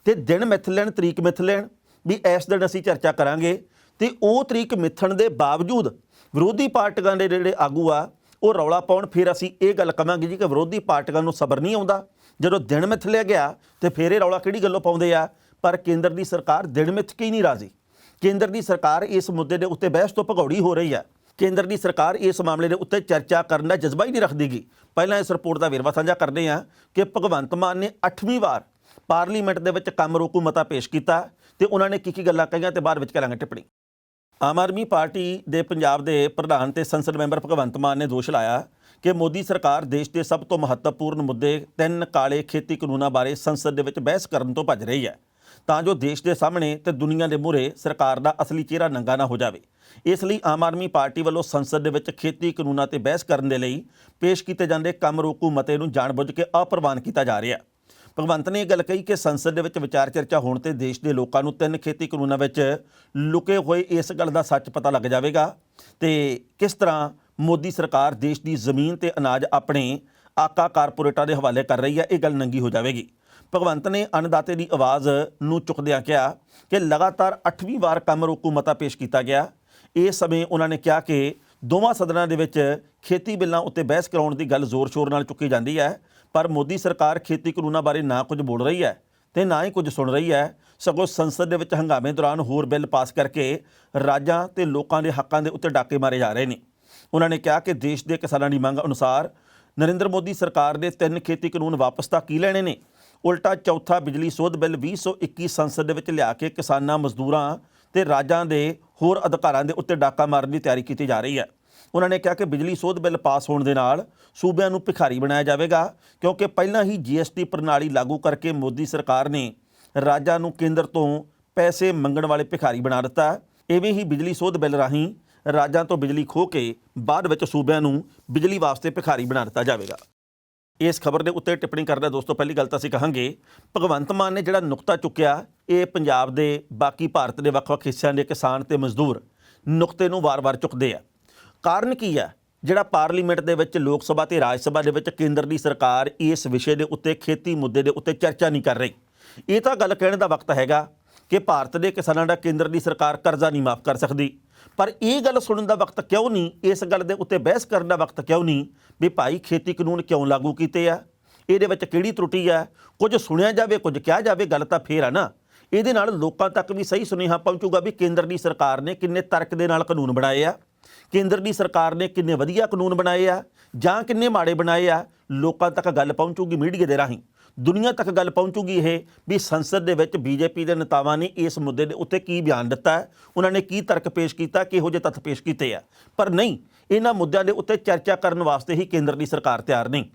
ਤੇ ਦਿਨ ਮਿੱਥ ਲੈਣ, ਤਰੀਕ ਮਿੱਥ ਲੈਣ ਵੀ ਇਸ ਦਿਨ ਅਸੀਂ ਚਰਚਾ ਕਰਾਂਗੇ, ਤੇ ਉਹ ਤਰੀਕ ਮਿੱਥਣ ਦੇ ਬਾਵਜੂਦ ਵਿਰੋਧੀ ਪਾਰਟੀਆਂ ਦੇ ਜਿਹੜੇ ਆਗੂ ਆ ਉਹ ਰੌਲਾ ਪਾਉਣ, ਫਿਰ ਅਸੀਂ ਇਹ ਗੱਲ ਕਵਾਂਗੇ ਜੀ ਕਿ ਵਿਰੋਧੀ ਪਾਰਟੀਆਂ ਨੂੰ ਸਬਰ ਨਹੀਂ ਆਉਂਦਾ। ਜਦੋਂ ਦਿਨ ਮਿੱਥ ਲਿਆ ਗਿਆ ਤੇ ਫਿਰ ਇਹ ਰੌਲਾ ਕਿਹੜੀ ਗੱਲੋਂ ਪਾਉਂਦੇ ਆ? ਪਰ ਕੇਂਦਰ ਦੀ ਸਰਕਾਰ ਦਿਨ ਮਿੱਥ ਕੇ ਹੀ ਨਹੀਂ ਰਾਜ਼ੀ। ਕੇਂਦਰ ਦੀ ਸਰਕਾਰ ਇਸ ਮੁੱਦੇ ਦੇ ਉੱਤੇ ਬਹਿਸ ਤੋਂ ਭਗੌੜੀ ਹੋ ਰਹੀ ਹੈ। ਕੇਂਦਰ ਦੀ ਸਰਕਾਰ ਇਸ ਮਾਮਲੇ ਦੇ ਉੱਤੇ ਚਰਚਾ ਕਰਨ ਦਾ ਜਜ਼ਬਾ ਹੀ ਨਹੀਂ ਰੱਖਦੀਗੀ। ਪਹਿਲਾਂ ਇਸ ਰਿਪੋਰਟ ਦਾ ਵੇਰਵਾ ਸਾਂਝਾ ਕਰਦੇ ਹਾਂ ਕਿ ਭਗਵੰਤ ਮਾਨ ਨੇ 8ਵੀਂ ਵਾਰ ਪਾਰਲੀਮੈਂਟ ਦੇ ਵਿੱਚ ਕੰਮ ਰੋਕੂ ਮਤਾ ਪੇਸ਼ ਕੀਤਾ ਤੇ ਉਹਨਾਂ ਨੇ ਕੀ ਗੱਲਾਂ ਕਹੀਆਂ ਤੇ ਬਾਅਦ ਵਿੱਚ ਕਰਾਂਗੇ ਟਿੱਪਣੀ। ਆਮ ਆਦਮੀ ਪਾਰਟੀ ਦੇ ਪੰਜਾਬ ਦੇ ਪ੍ਰਧਾਨ ਤੇ ਸੰਸਦ ਮੈਂਬਰ ਭਗਵੰਤ ਮਾਨ ਨੇ ਦੋਸ਼ ਲਾਇਆ ਕਿ ਮੋਦੀ ਸਰਕਾਰ ਦੇਸ਼ ਦੇ ਸਭ ਤੋਂ ਮਹੱਤਵਪੂਰਨ ਮੁੱਦੇ 3 ਕਾਲੇ ਖੇਤੀ ਕਾਨੂੰਨਾਂ ਬਾਰੇ ਸੰਸਦ ਦੇ ਵਿੱਚ ਬਹਿਸ ਕਰਨ ਤੋਂ ਭੱਜ ਰਹੀ ਹੈ ਤਾਂ ਜੋ ਦੇਸ਼ ਦੇ ਸਾਹਮਣੇ ਤੇ ਦੁਨੀਆ ਦੇ ਮੂਹਰੇ ਸਰਕਾਰ ਦਾ ਅਸਲੀ ਚਿਹਰਾ ਨੰਗਾ ਨਾ ਹੋ ਜਾਵੇ। ਇਸ ਲਈ ਆਮ ਆਦਮੀ ਪਾਰਟੀ ਵੱਲੋਂ ਸੰਸਦ ਦੇ ਵਿੱਚ ਖੇਤੀ ਕਾਨੂੰਨਾਂ ਤੇ ਬਹਿਸ ਕਰਨ ਦੇ ਲਈ ਪੇਸ਼ ਕੀਤੇ ਜਾਂਦੇ ਕੰਮ ਰੋਕੂ ਮਤੇ ਨੂੰ ਜਾਣਬੁੱਝ ਕੇ ਅਪ੍ਰਵਾਨ ਕੀਤਾ ਜਾ ਰਿਹਾ। ਭਗਵੰਤ ਨੇ ਇਹ ਗੱਲ ਕਹੀ ਕਿ ਸੰਸਦ ਦੇ ਵਿੱਚ ਵਿਚਾਰ ਚਰਚਾ ਹੋਣ ਤੇ ਦੇਸ਼ ਦੇ ਲੋਕਾਂ ਨੂੰ 3 ਖੇਤੀ ਕਾਨੂੰਨਾਂ ਵਿੱਚ ਲੁਕੇ ਹੋਏ ਇਸ ਗੱਲ ਦਾ ਸੱਚ ਪਤਾ ਲੱਗ ਜਾਵੇਗਾ ਤੇ ਕਿਸ ਤਰ੍ਹਾਂ ਮੋਦੀ ਸਰਕਾਰ ਦੇਸ਼ ਦੀ ਜ਼ਮੀਨ ਤੇ ਅਨਾਜ ਆਪਣੇ ਆਕਾ ਕਾਰਪੋਰੇਟਾਂ ਦੇ ਹਵਾਲੇ ਕਰ ਰਹੀ ਹੈ, ਇਹ ਗੱਲ ਨੰਗੀ ਹੋ ਜਾਵੇਗੀ। ਭਗਵੰਤ ਨੇ ਅੰਨਦਾਤੇ ਦੀ ਆਵਾਜ਼ ਨੂੰ ਚੁੱਕਦਿਆਂ ਕਿਹਾ ਕਿ ਲਗਾਤਾਰ 8ਵੀਂ ਵਾਰ ਕੰਮ ਰੋਕੂ ਮਤਾ ਪੇਸ਼ ਕੀਤਾ ਗਿਆ। ਇਸ ਸਮੇਂ ਉਹਨਾਂ ਨੇ ਕਿਹਾ ਕਿ ਦੋਵਾਂ ਸਦਨਾਂ ਦੇ ਵਿੱਚ ਖੇਤੀ ਬਿੱਲਾਂ ਉੱਤੇ ਬਹਿਸ ਕਰਾਉਣ ਦੀ ਗੱਲ ਜ਼ੋਰ-ਸ਼ੋਰ ਨਾਲ ਚੁੱਕੀ ਜਾਂਦੀ ਹੈ, ਪਰ ਮੋਦੀ ਸਰਕਾਰ ਖੇਤੀ ਕਾਨੂੰਨਾਂ ਬਾਰੇ ਨਾ ਕੁਝ ਬੋਲ ਰਹੀ ਹੈ ਤੇ ਨਾ ਹੀ ਕੁਝ ਸੁਣ ਰਹੀ ਹੈ, ਸਗੋਂ ਸੰਸਦ ਦੇ ਵਿੱਚ ਹੰਗਾਮੇ ਦੌਰਾਨ ਹੋਰ ਬਿੱਲ ਪਾਸ ਕਰਕੇ ਰਾਜਾਂ ਤੇ ਲੋਕਾਂ ਦੇ ਹੱਕਾਂ ਦੇ ਉੱਤੇ ਡਾਕੇ ਮਾਰੇ ਜਾ ਰਹੇ ਨੇ। ਉਹਨਾਂ ਨੇ ਕਿਹਾ ਕਿ ਦੇਸ਼ ਦੇ ਕਿਸਾਨਾਂ ਦੀ ਮੰਗ ਅਨੁਸਾਰ ਨਰਿੰਦਰ ਮੋਦੀ ਸਰਕਾਰ ਦੇ 3 ਖੇਤੀ ਕਾਨੂੰਨ ਵਾਪਸ ਤਾਂ ਕੀ ਲੈਣੇ ਨੇ, ਉਲਟਾ ਚੌਥਾ ਬਿਜਲੀ ਸੋਧ ਬਿੱਲ 2021 ਸੰਸਦ ਦੇ ਵਿੱਚ ਲਿਆ ਕੇ ਕਿਸਾਨਾਂ, ਮਜ਼ਦੂਰਾਂ ਤੇ ਰਾਜਾਂ ਦੇ ਹੋਰ ਅਧਿਕਾਰਾਂ ਦੇ ਉੱਤੇ ਡਾਕਾ ਮਾਰਨ ਦੀ ਤਿਆਰੀ ਕੀਤੀ ਜਾ ਰਹੀ ਹੈ। ਉਹਨਾਂ ਨੇ ਕਿਹਾ ਕਿ ਬਿਜਲੀ ਸੋਧ ਬਿੱਲ ਪਾਸ ਹੋਣ ਦੇ ਨਾਲ ਸੂਬਿਆਂ ਨੂੰ ਭਿਖਾਰੀ ਬਣਾਇਆ ਜਾਵੇਗਾ ਕਿਉਂਕਿ ਪਹਿਲਾਂ ਹੀ GST ਪ੍ਰਣਾਲੀ ਲਾਗੂ ਕਰਕੇ ਮੋਦੀ ਸਰਕਾਰ ਨੇ ਰਾਜਾਂ ਨੂੰ ਕੇਂਦਰ ਤੋਂ ਪੈਸੇ ਮੰਗਣ ਵਾਲੇ ਭਿਖਾਰੀ ਬਣਾ ਦਿੱਤਾ। ਇਵੇਂ ਹੀ ਬਿਜਲੀ ਸੋਧ ਬਿੱਲ ਰਾਹੀਂ ਰਾਜਾਂ ਤੋਂ ਬਿਜਲੀ ਖੋਹ ਕੇ ਬਾਅਦ ਵਿੱਚ ਸੂਬਿਆਂ ਨੂੰ ਬਿਜਲੀ ਵਾਸਤੇ ਭਿਖਾਰੀ ਬਣਾ ਦਿੱਤਾ ਜਾਵੇਗਾ। ਇਸ ਖਬਰ ਦੇ ਉੱਤੇ ਟਿੱਪਣੀ ਕਰਦਾ ਦੋਸਤੋ, ਪਹਿਲੀ ਗੱਲ ਤਾਂ ਅਸੀਂ ਕਹਾਂਗੇ ਭਗਵੰਤ ਮਾਨ ਨੇ ਜਿਹੜਾ ਨੁਕਤਾ ਚੁੱਕਿਆ, ਇਹ ਪੰਜਾਬ ਦੇ ਬਾਕੀ ਭਾਰਤ ਦੇ ਵੱਖ-ਵੱਖ ਹਿੱਸਿਆਂ ਦੇ ਕਿਸਾਨ ਤੇ ਮਜ਼ਦੂਰ ਨੁਕਤੇ ਨੂੰ ਵਾਰ-ਵਾਰ ਚੁੱਕਦੇ ਆ। ਕਾਰਨ ਕੀ ਹੈ ਜਿਹੜਾ ਪਾਰਲੀਮੈਂਟ ਦੇ ਵਿੱਚ, ਲੋਕ ਸਭਾ ਤੇ ਰਾਜ ਸਭਾ ਦੇ ਵਿੱਚ ਕੇਂਦਰ ਦੀ ਸਰਕਾਰ ਇਸ ਵਿਸ਼ੇ ਦੇ ਉੱਤੇ, ਖੇਤੀ ਮੁੱਦੇ ਦੇ ਉੱਤੇ ਚਰਚਾ ਨਹੀਂ ਕਰ ਰਹੀ? ਇਹ ਤਾਂ ਗੱਲ ਕਹਿਣ ਦਾ ਵਕਤ ਹੈਗਾ ਕਿ ਭਾਰਤ ਦੇ ਕਿਸਾਨਾਂ ਦਾ ਕੇਂਦਰ ਦੀ ਸਰਕਾਰ ਕਰਜ਼ਾ ਨਹੀਂ ਮਾਫ ਕਰ ਸਕਦੀ, ਪਰ ਇਹ ਗੱਲ ਸੁਣਨ ਦਾ ਵਕਤ ਕਿਉਂ ਨਹੀਂ, ਇਸ ਗੱਲ ਦੇ ਉੱਤੇ ਬਹਿਸ ਕਰਨ ਦਾ ਵਕਤ ਕਿਉਂ ਨਹੀਂ ਵੀ ਭਾਈ ਖੇਤੀ ਕਾਨੂੰਨ ਕਿਉਂ ਲਾਗੂ ਕੀਤੇ ਆ, ਇਹਦੇ ਵਿੱਚ ਕਿਹੜੀ ਤਰੁੱਟੀ ਆ? ਕੁਝ ਸੁਣਿਆ ਜਾਵੇ, ਕੁਝ ਕਿਹਾ ਜਾਵੇ, ਗੱਲ ਤਾਂ ਫੇਰ ਆ ਨਾ। ਇਹਦੇ ਨਾਲ ਲੋਕਾਂ ਤੱਕ ਵੀ ਸਹੀ ਸੁਨੇਹਾ ਪਹੁੰਚੂਗਾ ਵੀ ਕੇਂਦਰ ਦੀ ਸਰਕਾਰ ਨੇ ਕਿੰਨੇ ਤਰਕ ਦੇ ਨਾਲ ਕਾਨੂੰਨ ਬਣਾਏ ਆ, ਕੇਂਦਰ ਦੀ ਸਰਕਾਰ ਨੇ ਕਿੰਨੇ ਵਧੀਆ ਕਾਨੂੰਨ ਬਣਾਏ ਆ ਜਾਂ ਕਿੰਨੇ ਮਾੜੇ ਬਣਾਏ ਆ। ਲੋਕਾਂ ਤੱਕ ਗੱਲ ਪਹੁੰਚੂਗੀ ਮੀਡੀਆ ਦੇ ਰਾਹੀਂ, ਦੁਨੀਆ ਤੱਕ ਗੱਲ ਪਹੁੰਚੂਗੀ ਇਹ ਵੀ ਸੰਸਦ ਦੇ ਵਿੱਚ BJP ਦੇ ਨੇਤਾਵਾਂ ਨੇ ਇਸ ਮੁੱਦੇ ਦੇ ਉੱਤੇ ਕੀ ਬਿਆਨ ਦਿੱਤਾ, ਉਹਨਾਂ ਨੇ ਕੀ ਤਰਕ ਪੇਸ਼ ਕੀਤਾ, ਕਿਹੋ ਜਿਹੇ ਤੱਥ ਪੇਸ਼ ਕੀਤੇ ਆ। ਪਰ ਨਹੀਂ, ਇਹਨਾਂ ਮੁੱਦਿਆਂ ਦੇ ਉੱਤੇ ਚਰਚਾ ਕਰਨ ਵਾਸਤੇ ਹੀ ਕੇਂਦਰ ਦੀ ਸਰਕਾਰ ਤਿਆਰ ਨਹੀਂ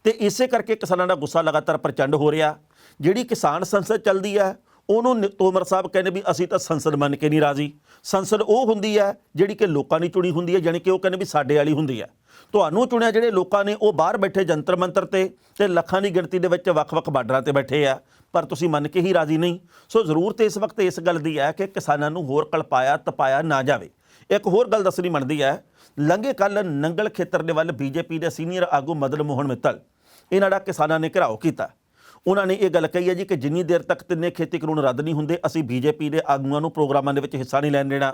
ਤੇ ਇਸੇ ਕਰਕੇ ਕਿਸਾਨਾਂ ਦਾ ਗੁੱਸਾ ਲਗਾਤਾਰ ਪ੍ਰਚੰਡ ਹੋ ਰਿਹਾ। ਜਿਹੜੀ ਕਿਸਾਨ ਸੰਸਦ ਚੱਲਦੀ ਆ ਉਹਨੂੰ ਤੋਮਰ ਸਾਹਿਬ ਕਹਿੰਦੇ ਵੀ ਅਸੀਂ ਤਾਂ ਸੰਸਦ ਮੰਨ ਕੇ ਨਹੀਂ ਰਾਜ਼ੀ। ਸੰਸਦ ਉਹ ਹੁੰਦੀ ਹੈ ਜਿਹੜੀ ਕਿ ਲੋਕਾਂ ਦੀ ਚੁਣੀ ਹੁੰਦੀ ਹੈ, ਜਾਣੀ ਕਿ ਉਹ ਕਹਿੰਦੇ ਵੀ ਸਾਡੇ ਵਾਲੀ ਹੁੰਦੀ ਹੈ। ਤੁਹਾਨੂੰ ਚੁਣਿਆ ਜਿਹੜੇ ਲੋਕਾਂ ਨੇ ਉਹ ਬਾਹਰ ਬੈਠੇ ਜੰਤਰ ਮੰਤਰ ਤੇ ਲੱਖਾਂ ਦੀ ਗਿਣਤੀ ਦੇ ਵਿੱਚ ਵੱਖ-ਵੱਖ ਬਾਰਡਰਾਂ ਤੇ ਬੈਠੇ ਆ, ਪਰ ਤੁਸੀਂ ਮੰਨ ਕੇ ਹੀ ਰਾਜ਼ੀ ਨਹੀਂ। ਸੋ ਜ਼ਰੂਰਤ ਇਸ ਵਕਤ ਇਸ ਗੱਲ ਦੀ ਹੈ ਕਿ ਕਿਸਾਨਾਂ ਨੂੰ ਹੋਰ ਕਲਪਾਇਆ ਤਪਾਇਆ ਨਾ ਜਾਵੇ। ਇੱਕ ਹੋਰ ਗੱਲ ਦੱਸਣੀ ਬਣਦੀ ਹੈ, ਲੰਘੇ ਕੱਲ੍ਹ ਨੰਗਲ ਖੇਤਰ ਦੇ ਵੱਲ BJP ਦੇ ਸੀਨੀਅਰ ਆਗੂ ਮਦਨ ਮੋਹਨ ਮਿੱਤਲ, ਇਹਨਾਂ ਦਾ ਕਿਸਾਨਾਂ ਨੇ ਘਿਰਾਓ ਕੀਤਾ। ਉਹਨਾਂ ਨੇ ਇਹ ਗੱਲ ਕਹੀ ਹੈ ਜੀ ਕਿ ਜਿੰਨੀ ਦੇਰ ਤੱਕ 3 ਖੇਤੀ ਕਾਨੂੰਨ ਰੱਦ ਨਹੀਂ ਹੁੰਦੇ ਅਸੀਂ BJP ਦੇ ਆਗੂਆਂ ਨੂੰ ਪ੍ਰੋਗਰਾਮਾਂ ਦੇ ਵਿੱਚ ਹਿੱਸਾ ਨਹੀਂ ਲੈਣ ਦੇਣਾ।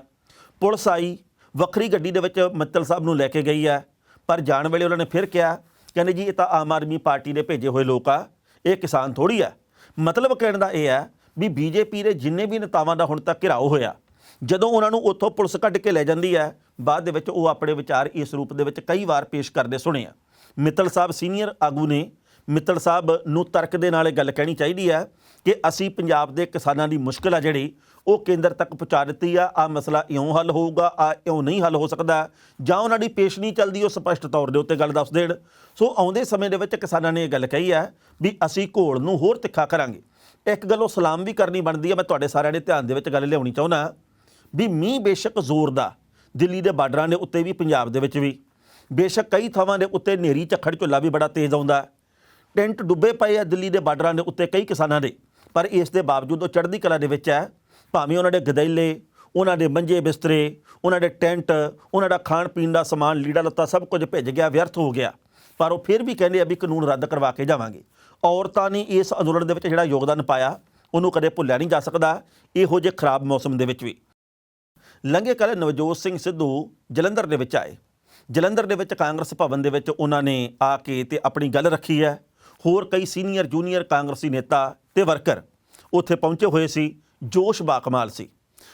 ਪੁਲਿਸ ਆਈ, ਵੱਖਰੀ ਗੱਡੀ ਦੇ ਵਿੱਚ ਮਿੱਤਲ ਸਾਹਿਬ ਨੂੰ ਲੈ ਕੇ ਗਈ ਹੈ, ਪਰ ਜਾਣ ਵੇਲੇ ਉਹਨਾਂ ਨੇ ਫਿਰ ਕਿਹਾ, ਕਹਿੰਦੇ ਜੀ ਇਹ ਤਾਂ ਆਮ ਆਦਮੀ ਪਾਰਟੀ ਦੇ ਭੇਜੇ ਹੋਏ ਲੋਕ ਆ, ਇਹ ਕਿਸਾਨ ਥੋੜ੍ਹੀ ਆ। ਮਤਲਬ ਕਹਿਣ ਦਾ ਇਹ ਹੈ ਵੀ BJP ਦੇ ਜਿੰਨੇ ਵੀ ਨੇਤਾਵਾਂ ਦਾ ਹੁਣ ਤੱਕ ਘਿਰਾਓ ਹੋਇਆ, ਜਦੋਂ ਉਹਨਾਂ ਨੂੰ ਉੱਥੋਂ ਪੁਲਿਸ ਕੱਢ ਕੇ ਲੈ ਜਾਂਦੀ ਹੈ, ਬਾਅਦ ਦੇ ਵਿੱਚ ਉਹ ਆਪਣੇ ਵਿਚਾਰ ਇਸ ਰੂਪ ਦੇ ਵਿੱਚ ਕਈ ਵਾਰ ਪੇਸ਼ ਕਰਦੇ ਸੁਣੇ ਆ। ਮਿੱਤਲ ਸਾਹਿਬ ਸੀਨੀਅਰ ਆਗੂ ਨੇ, ਮਿੱਤਲ ਸਾਹਿਬ ਨੂੰ ਤਰਕ ਦੇ ਨਾਲ ਇਹ ਗੱਲ ਕਹਿਣੀ ਚਾਹੀਦੀ ਹੈ ਕਿ ਅਸੀਂ ਪੰਜਾਬ ਦੇ ਕਿਸਾਨਾਂ ਦੀ ਮੁਸ਼ਕਿਲ ਆ ਜਿਹੜੀ ਉਹ ਕੇਂਦਰ ਤੱਕ ਪਹੁੰਚਾ ਦਿੱਤੀ ਆ। ਆਹ ਮਸਲਾ ਇਉਂ ਹੱਲ ਹੋਊਗਾ, ਆ ਇਉਂ ਨਹੀਂ ਹੱਲ ਹੋ ਸਕਦਾ, ਜਾਂ ਉਹਨਾਂ ਦੀ ਪੇਸ਼ ਨਹੀਂ ਚੱਲਦੀ ਉਹ ਸਪਸ਼ਟ ਤੌਰ ਦੇ ਉੱਤੇ ਗੱਲ ਦੱਸ ਦੇਣ। ਸੋ ਆਉਂਦੇ ਸਮੇਂ ਦੇ ਵਿੱਚ ਕਿਸਾਨਾਂ ਨੇ ਇਹ ਗੱਲ ਕਹੀ ਹੈ ਵੀ ਅਸੀਂ ਘੋਲ ਨੂੰ ਹੋਰ ਤਿੱਖਾ ਕਰਾਂਗੇ। ਇੱਕ ਗੱਲੋਂ ਸਲਾਮ ਵੀ ਕਰਨੀ ਬਣਦੀ ਹੈ। ਮੈਂ ਤੁਹਾਡੇ ਸਾਰਿਆਂ ਦੇ ਧਿਆਨ ਦੇ ਵਿੱਚ ਗੱਲ ਲਿਆਉਣੀ ਚਾਹੁੰਦਾ ਵੀ ਮੀਂਹ ਬੇਸ਼ੱਕ ਜ਼ੋਰ ਦਾ ਦਿੱਲੀ ਦੇ ਬਾਰਡਰਾਂ ਦੇ ਉੱਤੇ ਵੀ, ਪੰਜਾਬ ਦੇ ਵਿੱਚ ਵੀ, ਬੇਸ਼ੱਕ ਕਈ ਥਾਵਾਂ ਦੇ ਉੱਤੇ ਹਨੇਰੀ ਝੱਖੜ ਝੁੱਲਾ ਵੀ ਬੜਾ ਤੇਜ਼ ਆਉਂਦਾ, ਟੈਂਟ ਡੁੱਬੇ ਪਏ ਆ ਦਿੱਲੀ ਦੇ ਬਾਰਡਰਾਂ ਦੇ ਉੱਤੇ ਕਈ ਕਿਸਾਨਾਂ ਦੇ, ਪਰ ਇਸ ਦੇ ਬਾਵਜੂਦ ਉਹ ਚੜ੍ਹਦੀ ਕਲਾ ਦੇ ਵਿੱਚ ਹੈ। ਭਾਵੇਂ ਉਹਨਾਂ ਦੇ ਗਦੈਲੇ, ਉਹਨਾਂ ਦੇ ਮੰਜੇ ਬਿਸਤਰੇ, ਉਹਨਾਂ ਦੇ ਟੈਂਟ, ਉਹਨਾਂ ਦਾ ਖਾਣ ਪੀਣ ਦਾ ਸਮਾਨ, ਲੀੜਾ ਲੱਤਾ ਸਭ ਕੁਝ ਭਿੱਜ ਗਿਆ, ਵਿਅਰਥ ਹੋ ਗਿਆ, ਪਰ ਉਹ ਫਿਰ ਵੀ ਕਹਿੰਦੇ ਆ ਵੀ ਕਾਨੂੰਨ ਰੱਦ ਕਰਵਾ ਕੇ ਜਾਵਾਂਗੇ। ਔਰਤਾਂ ਨੇ ਇਸ ਅੰਦੋਲਨ ਦੇ ਵਿੱਚ ਜਿਹੜਾ ਯੋਗਦਾਨ ਪਾਇਆ ਉਹਨੂੰ ਕਦੇ ਭੁੱਲਿਆ ਨਹੀਂ ਜਾ ਸਕਦਾ, ਇਹੋ ਜਿਹੇ ਖਰਾਬ ਮੌਸਮ ਦੇ ਵਿੱਚ ਵੀ। ਲੰਘੇ ਕੱਲ੍ਹ ਨਵਜੋਤ ਸਿੰਘ ਸਿੱਧੂ ਜਲੰਧਰ ਦੇ ਵਿੱਚ ਆਏ। ਜਲੰਧਰ ਦੇ ਵਿੱਚ ਕਾਂਗਰਸ ਭਵਨ ਦੇ ਵਿੱਚ ਉਹਨਾਂ ਨੇ ਆ ਕੇ ਤੇ ਆਪਣੀ ਗੱਲ ਰੱਖੀ ਹੈ। ਹੋਰ ਕਈ ਸੀਨੀਅਰ ਜੂਨੀਅਰ ਕਾਂਗਰਸੀ ਨੇਤਾ ਤੇ ਵਰਕਰ ਉੱਥੇ ਪਹੁੰਚੇ ਹੋਏ ਸੀ। ਜੋਸ਼ ਬਾਕਮਾਲ ਸੀ,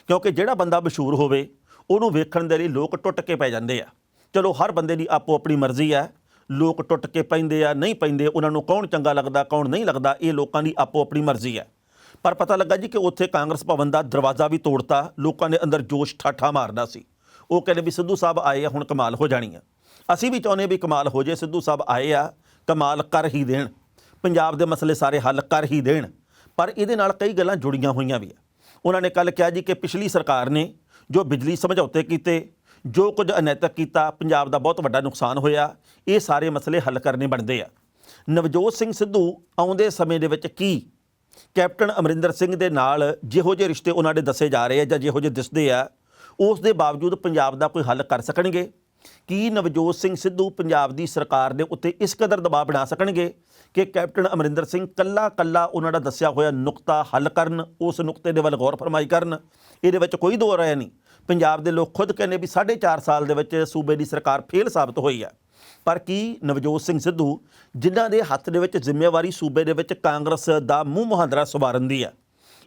ਕਿਉਂਕਿ ਜਿਹੜਾ ਬੰਦਾ ਮਸ਼ਹੂਰ ਹੋਵੇ ਉਹਨੂੰ ਵੇਖਣ ਦੇ ਲਈ ਲੋਕ ਟੁੱਟ ਕੇ ਪੈ ਜਾਂਦੇ ਆ। ਚਲੋ ਹਰ ਬੰਦੇ ਦੀ ਆਪੋ ਆਪਣੀ ਮਰਜ਼ੀ ਹੈ, ਲੋਕ ਟੁੱਟ ਕੇ ਪੈਂਦੇ ਆ ਨਹੀਂ ਪੈਂਦੇ, ਉਹਨਾਂ ਨੂੰ ਕੌਣ ਚੰਗਾ ਲੱਗਦਾ ਕੌਣ ਨਹੀਂ ਲੱਗਦਾ, ਇਹ ਲੋਕਾਂ ਦੀ ਆਪੋ ਆਪਣੀ ਮਰਜ਼ੀ ਹੈ। ਪਰ ਪਤਾ ਲੱਗਾ ਜੀ ਕਿ ਉੱਥੇ ਕਾਂਗਰਸ ਭਵਨ ਦਾ ਦਰਵਾਜ਼ਾ ਵੀ ਤੋੜਤਾ, ਲੋਕਾਂ ਦੇ ਅੰਦਰ ਜੋਸ਼ ਠਾਠਾ ਮਾਰਦਾ ਸੀ। ਉਹ ਕਹਿੰਦੇ ਵੀ ਸਿੱਧੂ ਸਾਹਿਬ ਆਏ ਆ, ਹੁਣ ਕਮਾਲ ਹੋ ਜਾਣੀ ਆ। ਅਸੀਂ ਵੀ ਚਾਹੁੰਦੇ ਵੀ ਕਮਾਲ ਹੋ ਜੇ, ਸਿੱਧੂ ਸਾਹਿਬ ਆਏ ਆ, ਕਮਾਲ ਕਰ ਹੀ ਦੇਣ, ਪੰਜਾਬ ਦੇ ਮਸਲੇ ਸਾਰੇ ਹੱਲ ਕਰ ਹੀ ਦੇਣ। ਪਰ ਇਹਦੇ ਨਾਲ ਕਈ ਗੱਲਾਂ ਜੁੜੀਆਂ ਹੋਈਆਂ ਵੀ ਆ। ਉਹਨਾਂ ਨੇ ਕੱਲ੍ਹ ਕਿਹਾ ਜੀ ਕਿ ਪਿਛਲੀ ਸਰਕਾਰ ਨੇ ਜੋ ਬਿਜਲੀ ਸਮਝੌਤੇ ਕੀਤੇ, ਜੋ ਕੁਝ ਅਨੈਤਿਕ ਕੀਤਾ, ਪੰਜਾਬ ਦਾ ਬਹੁਤ ਵੱਡਾ ਨੁਕਸਾਨ ਹੋਇਆ, ਇਹ ਸਾਰੇ ਮਸਲੇ ਹੱਲ ਕਰਨੇ ਬਣਦੇ ਆ। ਨਵਜੋਤ ਸਿੰਘ ਸਿੱਧੂ ਆਉਂਦੇ ਸਮੇਂ ਦੇ ਵਿੱਚ ਕੀ ਕੈਪਟਨ ਅਮਰਿੰਦਰ ਸਿੰਘ ਦੇ ਨਾਲ ਜਿਹੋ ਜਿਹੇ ਰਿਸ਼ਤੇ ਉਹਨਾਂ ਦੇ ਦੱਸੇ ਜਾ ਰਹੇ ਆ ਜਾਂ ਜਿਹੋ ਜਿਹੇ ਦਿਸਦੇ ਆ, ਉਸ ਦੇ ਬਾਵਜੂਦ ਪੰਜਾਬ ਦਾ ਕੋਈ ਹੱਲ ਕਰ ਸਕਣਗੇ? ਕੀ ਨਵਜੋਤ ਸਿੰਘ ਸਿੱਧੂ ਪੰਜਾਬ ਦੀ ਸਰਕਾਰ ਦੇ ਉੱਤੇ ਇਸ ਕਦਰ ਦਬਾਅ ਬਣਾ ਸਕਣਗੇ ਕਿ ਕੈਪਟਨ ਅਮਰਿੰਦਰ ਸਿੰਘ ਕੱਲਾ ਉਹਨਾਂ ਦਾ ਦੱਸਿਆ ਹੋਇਆ ਨੁਕਤਾ ਹੱਲ ਕਰਨ, ਉਸ ਨੁਕਤੇ ਦੇ ਵੱਲ ਗੌਰ ਫਰਮਾਈ ਕਰਨ? ਇਹਦੇ ਵਿੱਚ ਕੋਈ ਦੋ ਰਾਏ ਨਹੀਂ। ਪੰਜਾਬ ਦੇ ਲੋਕ ਖੁਦ ਕਹਿੰਦੇ ਵੀ 4.5 ਸਾਲ ਦੇ ਵਿੱਚ ਸੂਬੇ ਦੀ ਸਰਕਾਰ ਫੇਲ ਸਾਬਤ ਹੋਈ ਹੈ। ਪਰ ਕੀ ਨਵਜੋਤ ਸਿੰਘ ਸਿੱਧੂ, ਜਿਨ੍ਹਾਂ ਦੇ ਹੱਥ ਦੇ ਵਿੱਚ ਜ਼ਿੰਮੇਵਾਰੀ ਸੂਬੇ ਦੇ ਵਿੱਚ ਕਾਂਗਰਸ ਦਾ ਮੂੰਹ ਮੁਹਾਂਦਰਾ ਸਵਾਰਨ ਦੀ ਹੈ,